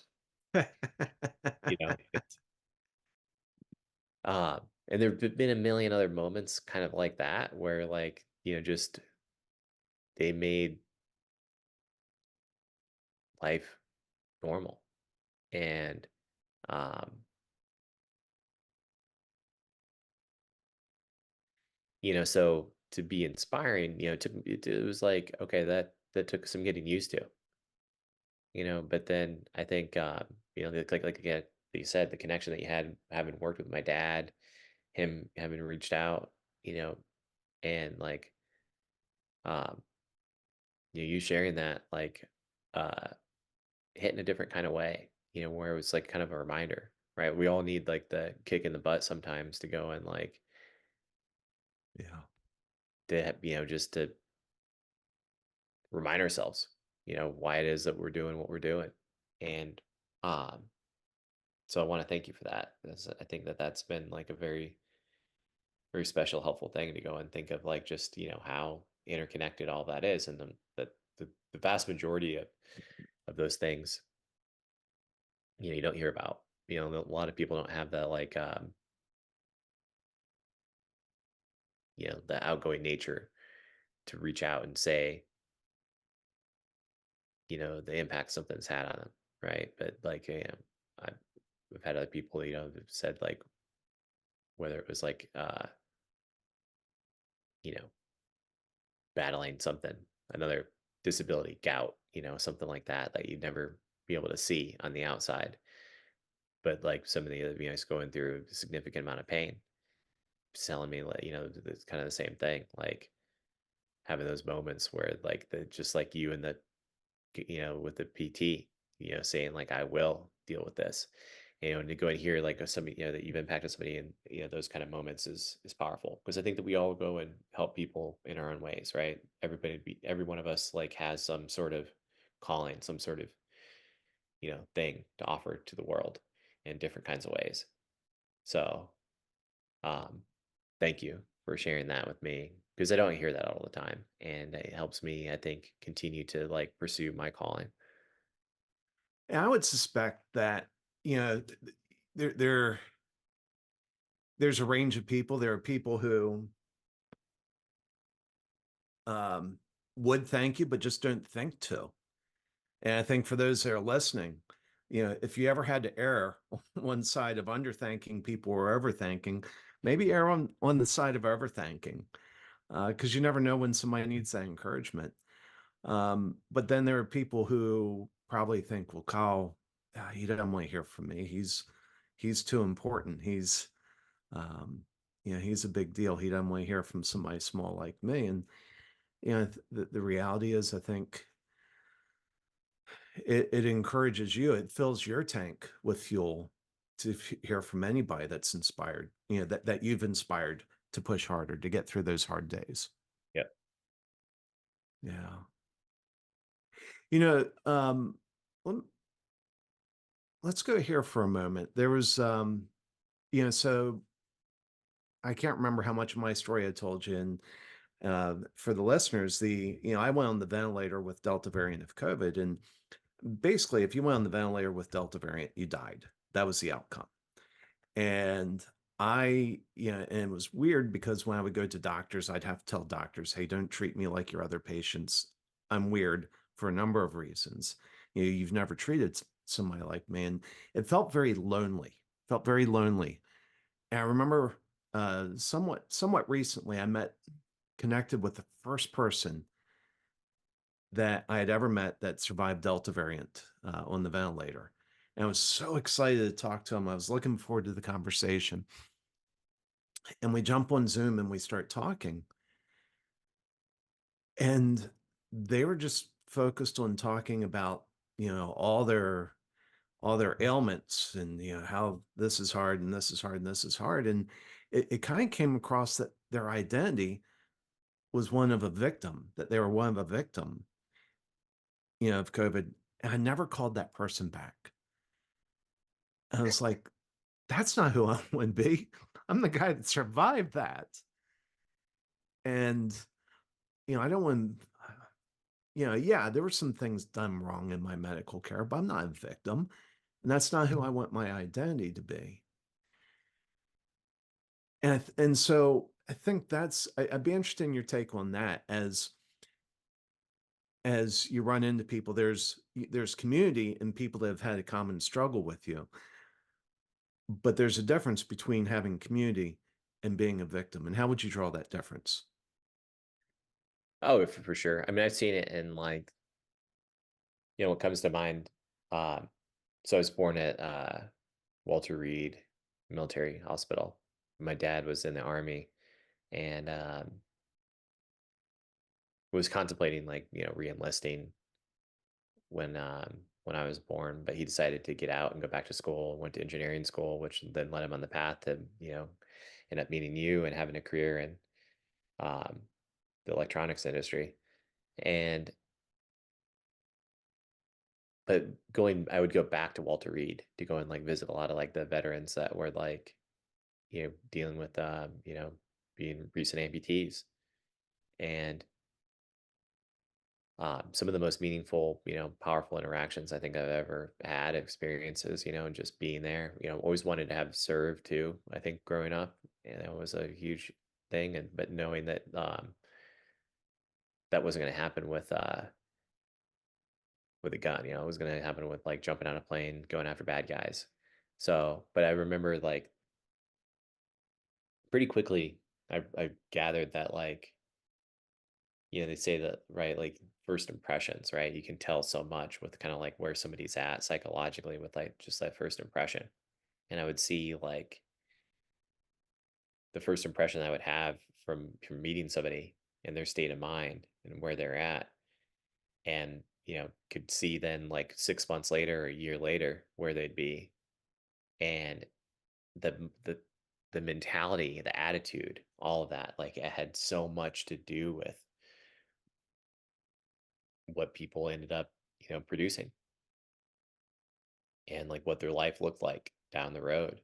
and there've been a million other moments kind of like that where like, just they made life normal. And um, so to be inspiring, it was like, okay, that took some getting used to, but then I think like again, like you said, the connection that you had having worked with my dad, him having reached out, and like um, you sharing that like uh hit in a different kind of way, where it was like kind of a reminder, right? We all need like the kick in the butt sometimes to go and like yeah. just to remind ourselves, why it is that we're doing what we're doing. And um so I want to thank you for that. I think that that's been like a very very special helpful thing to go and think of like just how interconnected all that is, and the vast majority of those things you don't hear about. A lot of people don't have that like the outgoing nature to reach out and say the impact something's had on them, right? But like I've, I've had other people that said like whether it was like you know battling something, another disability, gout, something like that that you'd never be able to see on the outside, but like somebody that is going through a significant amount of pain, telling me like it's kind of the same thing, like having those moments where like the just like you and the with the PT, saying like, I will deal with this, and to go and hear like somebody, that you've impacted somebody, and those kind of moments is powerful, because I think that we all go and help people in our own ways, right? Every one of us like has some sort of calling, some sort of thing to offer to the world in different kinds of ways. So, um, thank you for sharing that with me, because I don't hear that all the time, and it helps me, I think, continue to like pursue my calling. And I would suspect that, there, there, there's a range of people. There are people who um, would thank you, but just don't think to. And I think for those that are listening, if you ever had to err on one side of underthanking people or overthinking, maybe err on the side of overthanking, because you never know when somebody needs that encouragement. But then there are people who probably think, well, Kyle, he doesn't want to hear from me. He's too important. Um, he's a big deal. He doesn't want to hear from somebody small like me. And the reality is, I think it encourages you. It fills your tank with fuel to hear from anybody that's inspired. That you've inspired to push harder, to get through those hard days. Yep. Yeah. You know, let, let's go here for a moment. There was So I can't remember how much of my story I told you. And for the listeners, I went on the ventilator with Delta variant of COVID. And basically, if you went on the ventilator with Delta variant, you died. That was the outcome. And and it was weird because when I would go to doctors, I'd have to tell doctors, hey, don't treat me like your other patients. I'm weird for a number of reasons. You've never treated somebody like me. And it felt very lonely. And I remember somewhat recently, connected with the first person that I had ever met that survived Delta variant on the ventilator. And I was so excited to talk to him. I was looking forward to the conversation. And we jump on Zoom and we start talking. And they were just focused on talking about, all their ailments and how this is hard and this is hard and this is hard. And it kind of came across that their identity was one of a victim, that they were one of a victim, of COVID. And I never called that person back. And I was like, that's not who I want to be. I'm the guy that survived that. And, I don't want, yeah, there were some things done wrong in my medical care, but I'm not a victim. And that's not who I want my identity to be. And so I think I'd be interested in your take on that as you run into people. There's community and people that have had a common struggle with you, but there's a difference between having community and being a victim. And how would you draw that difference? Oh, for sure. I mean, I've seen it in like, what comes to mind. Um, so I was born at Walter Reed Military Hospital. My dad was in the army and was contemplating like, reenlisting when I was born, but he decided to get out and go back to school, went to engineering school, which then led him on the path to, end up meeting you and having a career in um, the electronics industry. And but I would go back to Walter Reed to go and like visit a lot of like the veterans that were like, dealing with being recent amputees. And some of the most meaningful, powerful interactions I think I've ever had, experiences, and just being there, always wanted to have served too. I think growing up, and that was a huge thing. And but knowing that that wasn't going to happen with a gun, it was going to happen with like jumping on a plane, going after bad guys. So, but I remember like pretty quickly, I gathered that like they say that, right, like first impressions, right? You can tell so much with kind of like where somebody's at psychologically with like just that first impression. And I would see like the first impression I would have from meeting somebody and their state of mind and where they're at. And, could see then like 6 months later or a year later where they'd be. And the mentality, the attitude, all of that, like it had so much to do with what people ended up, producing and like what their life looked like down the road.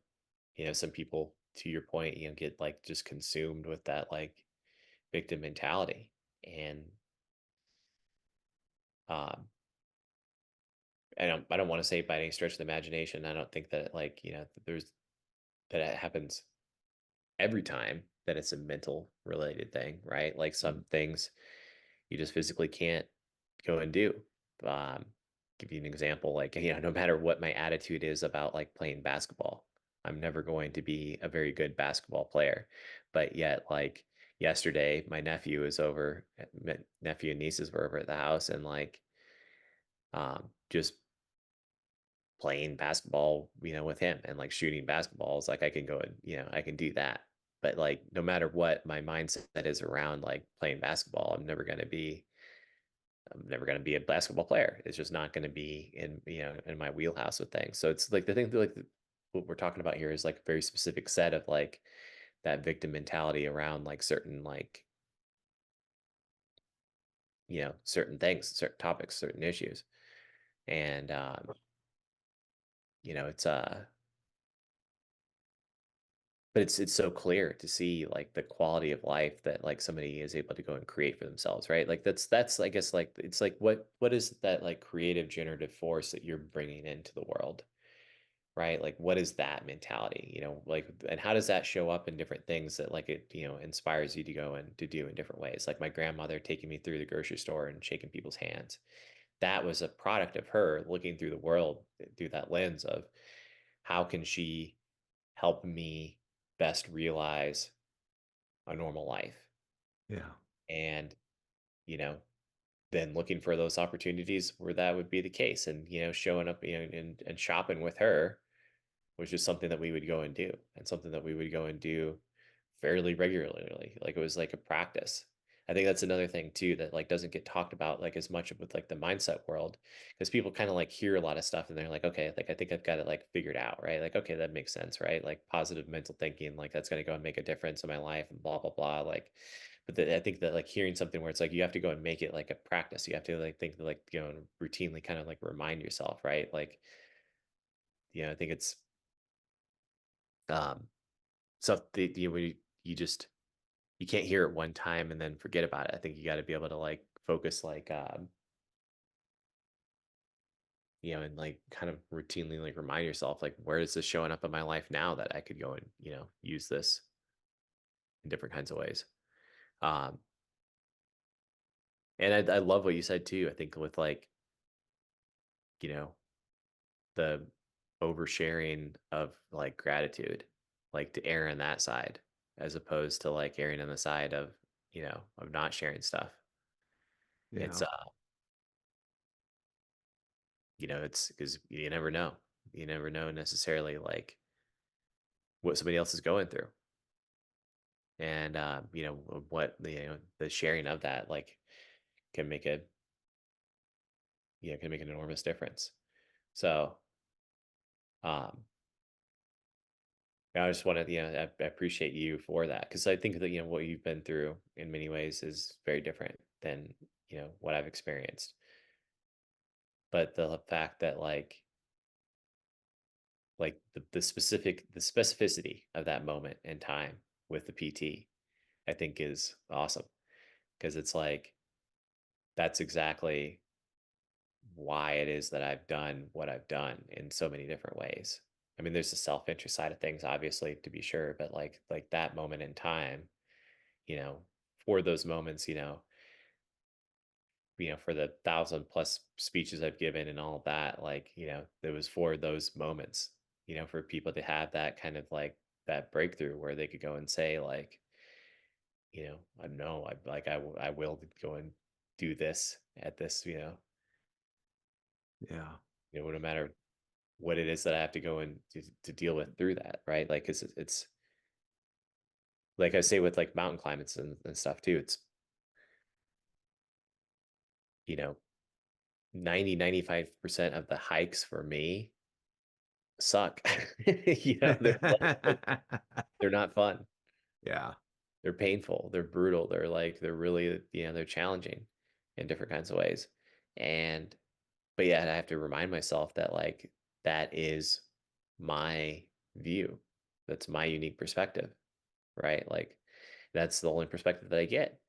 Some people, to your point, get like just consumed with that like victim mentality. And um I don't want to say by any stretch of the imagination, I don't think that like, that it happens every time that it's a mental related thing, right? Like some things you just physically can't go and do. Um, give you an example, like, no matter what my attitude is about like playing basketball, I'm never going to be a very good basketball player. But yet, like yesterday, my nephew and nieces were over at the house and like just playing basketball, with him and like shooting basketballs. Like I can go and, I can do that. But like no matter what my mindset is around like playing basketball, I'm never going to be a basketball player. It's just not going to be in my wheelhouse with things. So it's like the thing that like what we're talking about here is like a very specific set of like that victim mentality around like certain like certain things, certain topics, certain issues. And it's but it's so clear to see like the quality of life that like somebody is able to go and create for themselves, right? Like that's I guess like it's like what is that like creative generative force that you're bringing into the world, right? Like what is that mentality, like, and how does that show up in different things that like it, inspires you to go and to do in different ways? Like my grandmother taking me through the grocery store and shaking people's hands. That was a product of her looking through the world through that lens of how can she help me best realize a normal life. Yeah. And, you know, then looking for those opportunities where that would be the case and, showing up, and shopping with her was just something that we would go and do and something that we would go and do fairly regularly. Like it was like a practice. I think that's another thing too that like doesn't get talked about like as much with like the mindset world because people kind of like hear a lot of stuff and they're like, okay, like I think I've got it like figured out, right? Like, okay, that makes sense, right? Like positive mental thinking, like that's gonna go and make a difference in my life and blah blah blah. Like, but I think that like hearing something where it's like you have to go and make it like a practice. You have to like think like and routinely kind of like remind yourself, right? Like, I think it's um so you just you can't hear it one time and then forget about it. I think you got to be able to like focus like and like kind of routinely like remind yourself like where is this showing up in my life now that I could go and use this in different kinds of ways. Um and I love what you said too. I think with like, you know, the oversharing of like gratitude, like to err on that side as opposed to like erring on the side of, of not sharing stuff. It's Yeah. it's because you never know. You never know necessarily like what somebody else is going through, and what the sharing of that like can make a can make an enormous difference. So um, I just want to I appreciate you for that because I think that what you've been through in many ways is very different than what I've experienced. But the fact that like the specificity of that moment in time with the PT, I think is awesome because it's like that's exactly why it is that I've done what I've done in so many different ways. I mean, there's the self-interest side of things, obviously, to be sure, but like that moment in time, you know, for those moments, for the 1,000+ speeches I've given and all of that, like, it was for those moments, for people to have that kind of like that breakthrough where they could go and say, like, I know I will go and do this at this, Yeah. no matter what it is that I have to go and to deal with through that, right? Like, 'cause it's like I say with like mountain climates and stuff too. It's you know 95% of the hikes for me suck. They're not fun. Yeah. They're painful. They're brutal. They're really they're challenging in different kinds of ways. And but yeah, I have to remind myself that like that is my view. That's my unique perspective, right? Like that's the only perspective that I get.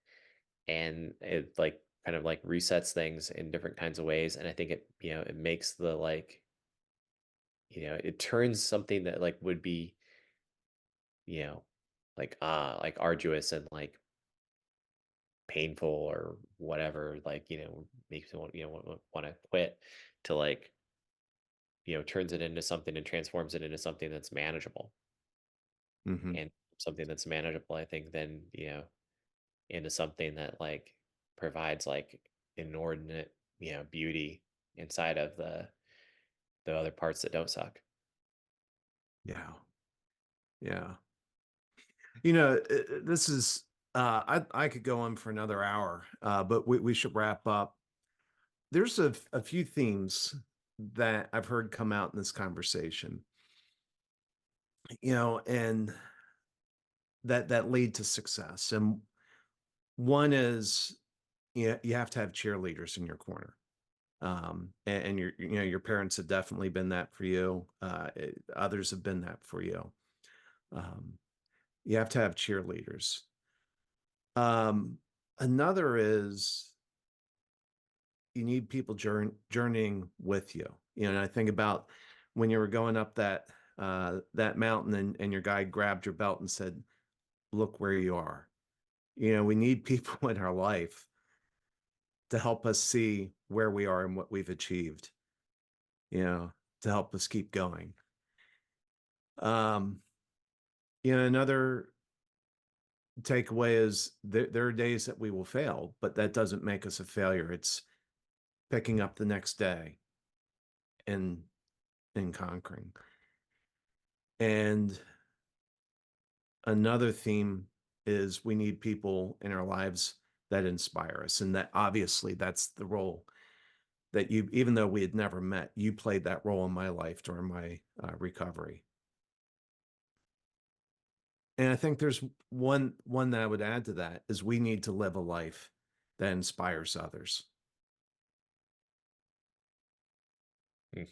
And it like kind of like resets things in different kinds of ways. And I think it, it makes the like, it turns something that like would be, you know, like arduous and like painful or whatever, like, makes me want, want to quit to like, turns it into something and transforms it into something that's manageable Hmm. and something that's manageable, I think, then, into something that like provides like inordinate, beauty inside of the other parts that don't suck. Yeah. Yeah. This is I could go on for another hour, but we should wrap up. There's a few themes that I've heard come out in this conversation, and that lead to success. And one is, you have to have cheerleaders in your corner. And your parents have definitely been that for you. Others have been that for you. You have to have cheerleaders. Another is you need people journeying with you. You know, and I think about when you were going up that mountain and your guide grabbed your belt and said, "Look where you are." You know, we need people in our life to help us see where we are and what we've achieved, you know, to help us keep going. Um, you know, another takeaway is there are days that we will fail, but that doesn't make us a failure. It's picking up the next day and conquering. And another theme is we need people in our lives that inspire us. And that obviously that's the role that you, even though we had never met, you played that role in my life during my recovery. And I think there's one that I would add to that is we need to live a life that inspires others. Mm.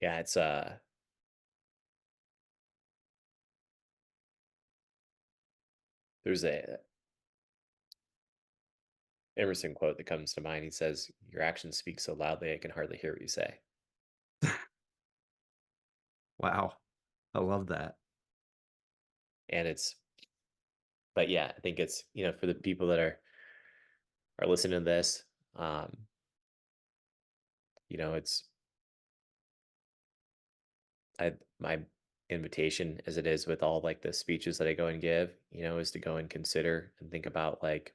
Yeah, it's there's a Emerson quote that comes to mind. He says, "Your actions speak so loudly I can hardly hear what you say." Wow, I love that. And it's, but yeah, I think it's, for the people that are listening to this, um, it's my invitation, as it is with all like the speeches that I go and give, is to go and consider and think about like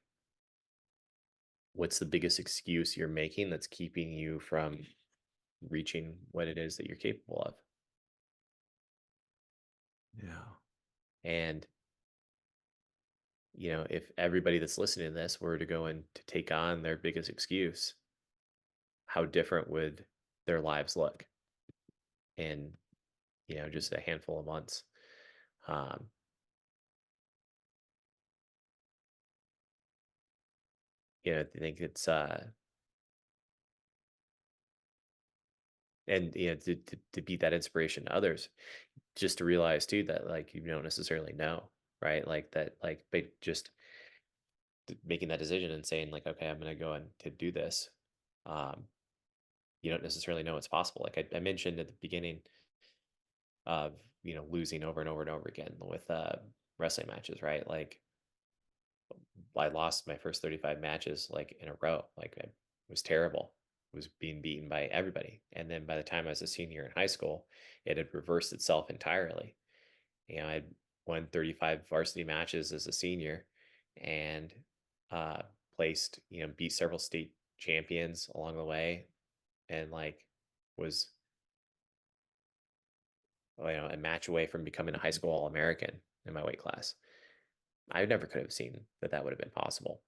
what's the biggest excuse you're making that's keeping you from reaching what it is that you're capable of. Yeah. And if everybody that's listening to this were to go and to take on their biggest excuse, how different would their lives look in, just a handful of months? Um, I think it's and to be that inspiration to others, just to realize too that like you don't necessarily know, right? Like that, like but just making that decision and saying like, okay, I'm gonna go and to do this. Um, you don't necessarily know it's possible. Like I mentioned at the beginning of losing over and over and over again with wrestling matches, right? Like I lost my first 35 matches like in a row. Like it was terrible. Was being beaten by everybody. And then by the time I was a senior in high school, it had reversed itself entirely. I had won 35 varsity matches as a senior and uh placed, beat several state champions along the way, and like was a match away from becoming a high school All-American in my weight class. I never could have seen that that would have been possible.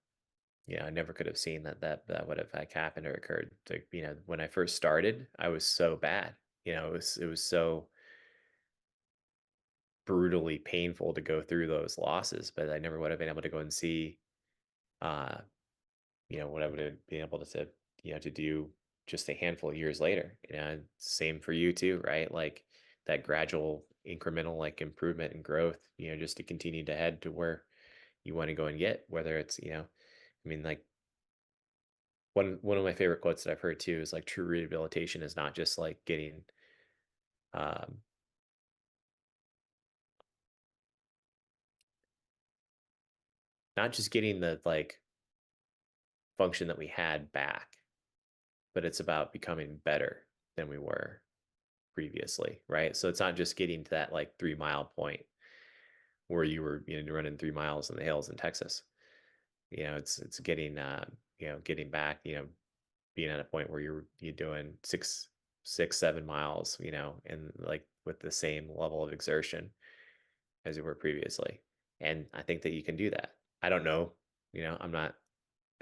I never could have seen that would have like happened or occurred. Like, when I first started, I was so bad. It was so brutally painful to go through those losses, but I never would have been able to go and see uh, what I would have been able to do just a handful of years later. Same for you too, right? Like that gradual incremental like improvement and growth, just to continue to head to where you want to go and get, whether it's, I mean, like one of my favorite quotes that I've heard too is like true rehabilitation is not just like getting um not just getting the like function that we had back, but it's about becoming better than we were previously, right? So it's not just getting to that like 3 mile point where you were running 3 miles in the hills in Texas. It's getting getting back, being at a point where you're doing 6, 7 miles, and like with the same level of exertion as you were previously. And I think that you can do that. I don't know, I'm not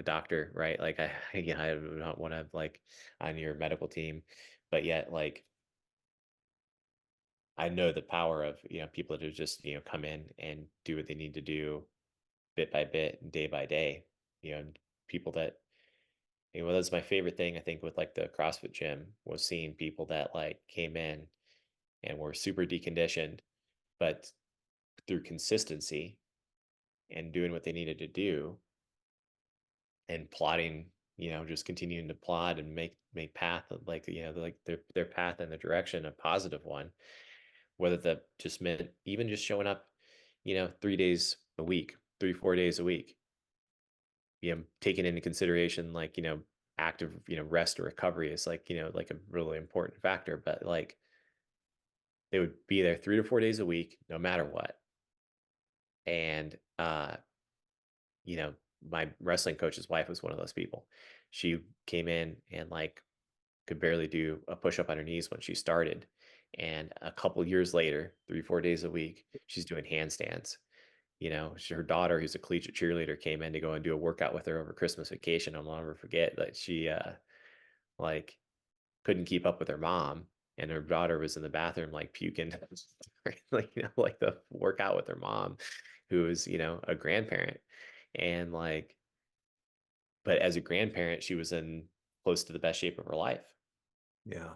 a doctor, right? Like I yeah, I don't want to like on your medical team, but yet like I know the power of, people to just, come in and do what they need to do bit by bit, day by day. And people that, that's my favorite thing I think with like the CrossFit gym was seeing people that like came in and were super deconditioned, but through consistency and doing what they needed to do and plotting, just continuing to plot and make path like, like their path in the direction, a positive one, whether that just meant even just showing up, 3 days a week, 3, 4 days a week, taking into consideration like, active, rest or recovery is like, like a really important factor, but like they would be there 3 to 4 days a week, no matter what. And you know, my wrestling coach's wife was one of those people. She came in and like could barely do a push up on her knees when she started. And a couple years later, 3, 4 days a week, she's doing handstands. Her daughter, who's a collegiate cheerleader, came in to go and do a workout with her over Christmas vacation. I'll never forget that she like couldn't keep up with her mom, and her daughter was in the bathroom like puking, like like the workout with her mom, who is a grandparent, and like, but as a grandparent, she was in close to the best shape of her life. Yeah.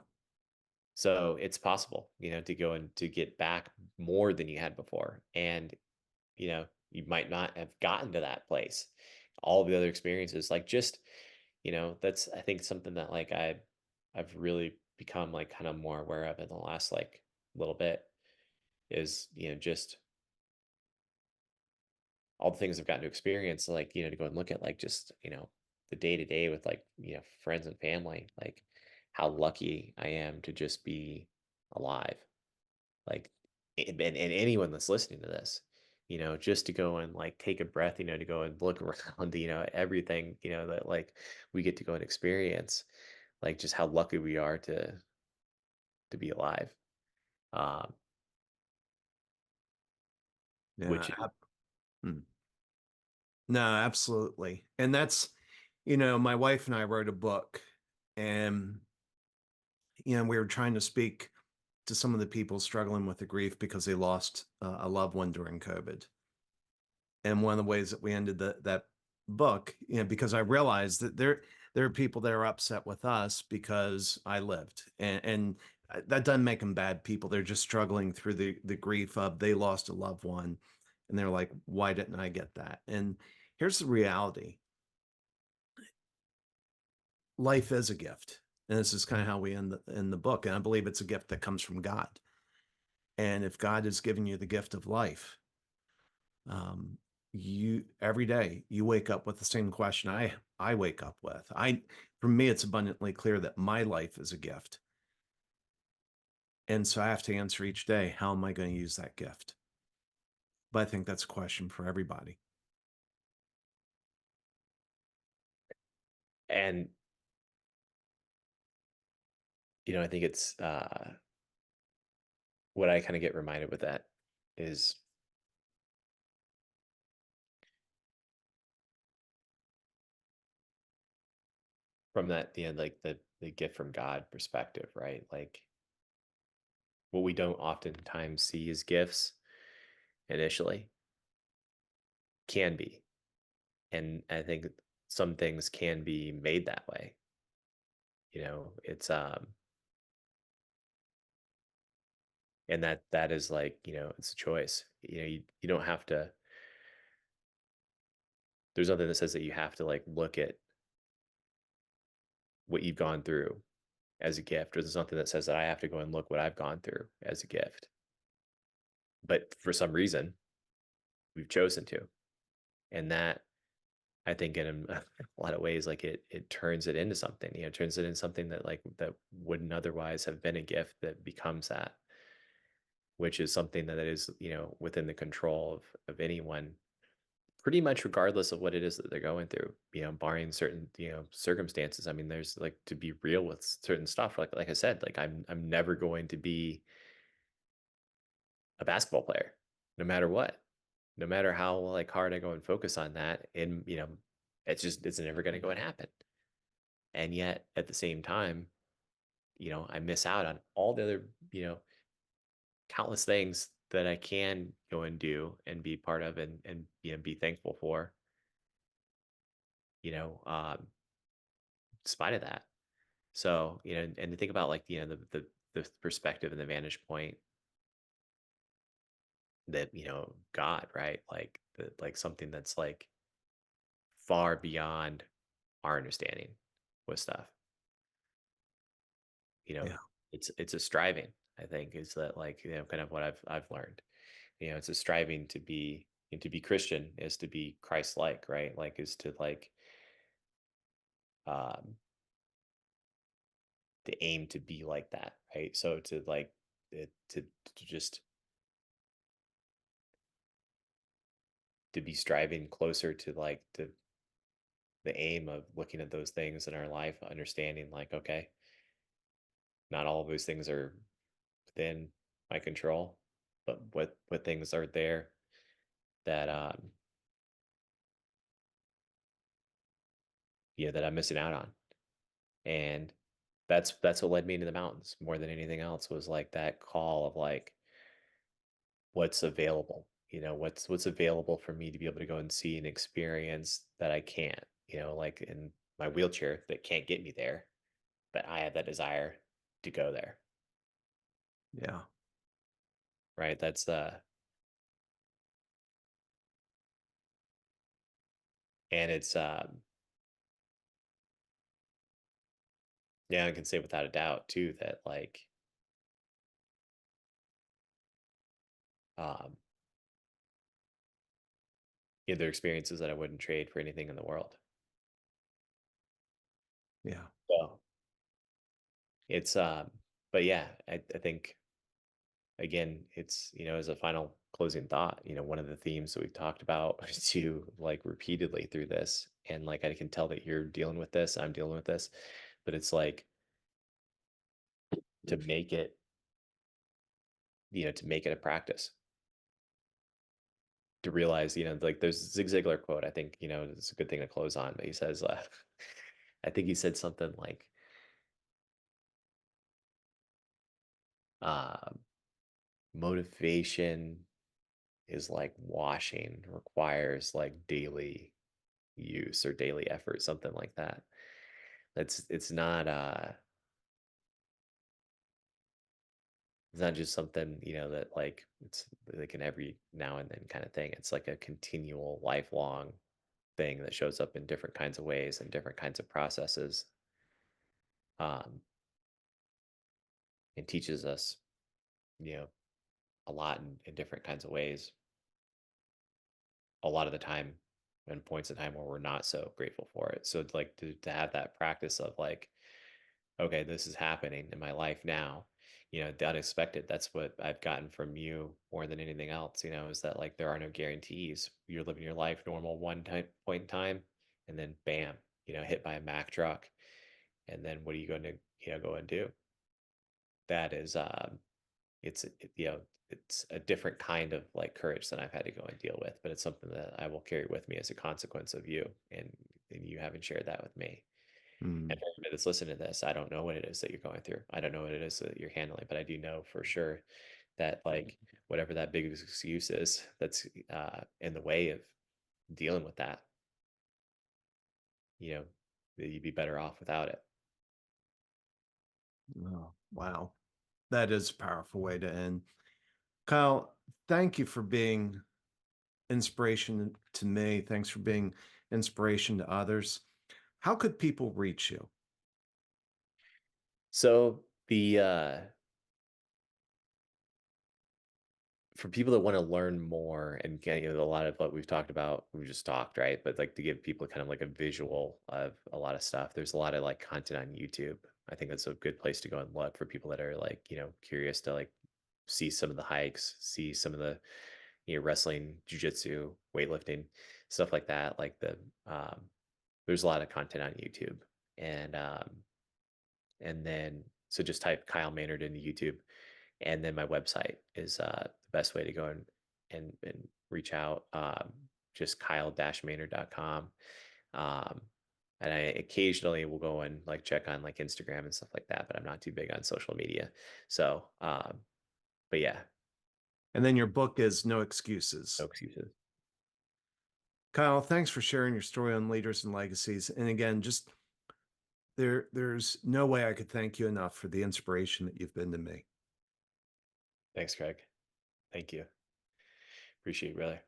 So it's possible, to go and to get back more than you had before. And, you might not have gotten to that place. All of the other experiences, like just, that's I think something that like I've really become like kind of more aware of in the last like little bit is, just all the things I've gotten to experience, like, to go and look at like just, the day to day with like, friends and family, like how lucky I am to just be alive. Like, and anyone that's listening to this, just to go and like take a breath, to go and look around, everything, that like we get to go and experience, like just how lucky we are to be alive. Um, Yeah. which Hmm. No, absolutely. And that's, my wife and I wrote a book, and, we were trying to speak to some of the people struggling with the grief because they lost a loved one during COVID. And one of the ways that we ended that book, because I realized that there are people that are upset with us because I lived, and that doesn't make them bad people. They're just struggling through the grief of they lost a loved one, and they're like, why didn't I get that? And here's the reality: life is a gift, and this is kind of how we end in the book. And I believe it's a gift that comes from God. And if God has given you the gift of life, um, you every day you wake up with the same question I wake up with. For me, it's abundantly clear that my life is a gift, and so I have to answer each day, how am I going to use that gift? But I think that's a question for everybody. and I think it's what I kind of get reminded with that is from that like the gift from God perspective, right? Like what we don't oftentimes see as gifts initially can be. And I think some things can be made that way. It's and that is like, it's a choice. You don't have to, there's nothing that says that you have to like look at what you've gone through as a gift, or there's something that says that I have to go and look what I've gone through as a gift. But for some reason, we've chosen to. And that, I think, in a lot of ways, like it turns it into something, turns it into something that like that wouldn't otherwise have been a gift that becomes that, which is something that is, within the control of anyone, pretty much regardless of what it is that they're going through, barring certain, circumstances. I mean, there's like, to be real with certain stuff, like I said, like I'm never going to be a basketball player, no matter what, no matter how like hard I go and focus on that. And, it's never going to go and happen. And yet at the same time, I miss out on all the other, countless things that I can go and do and be part of and be thankful for, you know, um, in spite of that. So, and to think about like, the the perspective and the vantage point that, God, right? Like something that's like far beyond our understanding with stuff. You know, Yeah. it's a striving, I think, is that like, kind of what I've learned. It's a striving to be, and to be Christian is to be Christ-like, right? Like is to like um to aim to be like that, right? So to like to just to be striving closer to like the aim of looking at those things in our life, understanding like, okay, not all of those things are within my control, but what things are there that that I'm missing out on. And that's what led me into the mountains more than anything else, was like that call of like what's available, what's available for me to be able to go and see and experience that I can't, like in my wheelchair that can't get me there, but I have that desire to go there, Yeah. right? That's and it's yeah, I can say without a doubt too that like um they're experiences that I wouldn't trade for anything in the world. Yeah. So it's but yeah, I think again, it's, as a final closing thought, one of the themes that we've talked about to like repeatedly through this, and like I can tell that you're dealing with this, I'm dealing with this, but it's like to make it, to make it a practice, to realize, like there's a Zig Ziglar quote, I think, it's a good thing to close on, but he says, I think he said something like, uh, motivation is like washing, requires like daily use or daily effort, something like that. It's not it's not just something, that like it's like an every now and then kind of thing. It's like a continual lifelong thing that shows up in different kinds of ways and different kinds of processes, um, and teaches us, you know, a lot in different kinds of ways. A lot of the time, and points in time where we're not so grateful for it. So like to have that practice of like, okay, this is happening in my life now. The unexpected. That's what I've gotten from you more than anything else, is that like there are no guarantees. You're living your life normal one time point in time, and then bam, hit by a Mack truck. And then what are you going to, go and do? That is it's a different kind of like courage than I've had to go and deal with, but it's something that I will carry with me as a consequence of you, and you haven't shared that with me. And Mm. for everybody that's listening to this, I don't know what it is that you're going through. I don't know what it is that you're handling, but I do know for sure that like whatever that big excuse is that's in the way of dealing with that, you know, that you'd be better off without it. Oh, wow. That is a powerful way to end. Kyle, thank you for being inspiration to me. Thanks for being inspiration to others. How could people reach you? So the for people that want to learn more and get, a lot of what we've talked about, we just talked, right? But like to give people kind of like a visual of a lot of stuff, there's a lot of like content on YouTube. I think that's a good place to go and look for people that are like, curious to like see some of the hikes, see some of the, wrestling, jujitsu, weightlifting, stuff like that. Like there's a lot of content on YouTube. And then, so just type Kyle Maynard into YouTube, and then my website is the best way to go and reach out. Just kyle-maynard.com. Um, and I occasionally will go and like check on like Instagram and stuff like that, but I'm not too big on social media. So, but yeah, And then your book is No no Excuses. excuses. Kyle, thanks for sharing your story on leaders and legacies. And again, just There's no way I could thank you enough for the inspiration that you've been to me. Thanks, Craig. Thank you. Appreciate it, brother.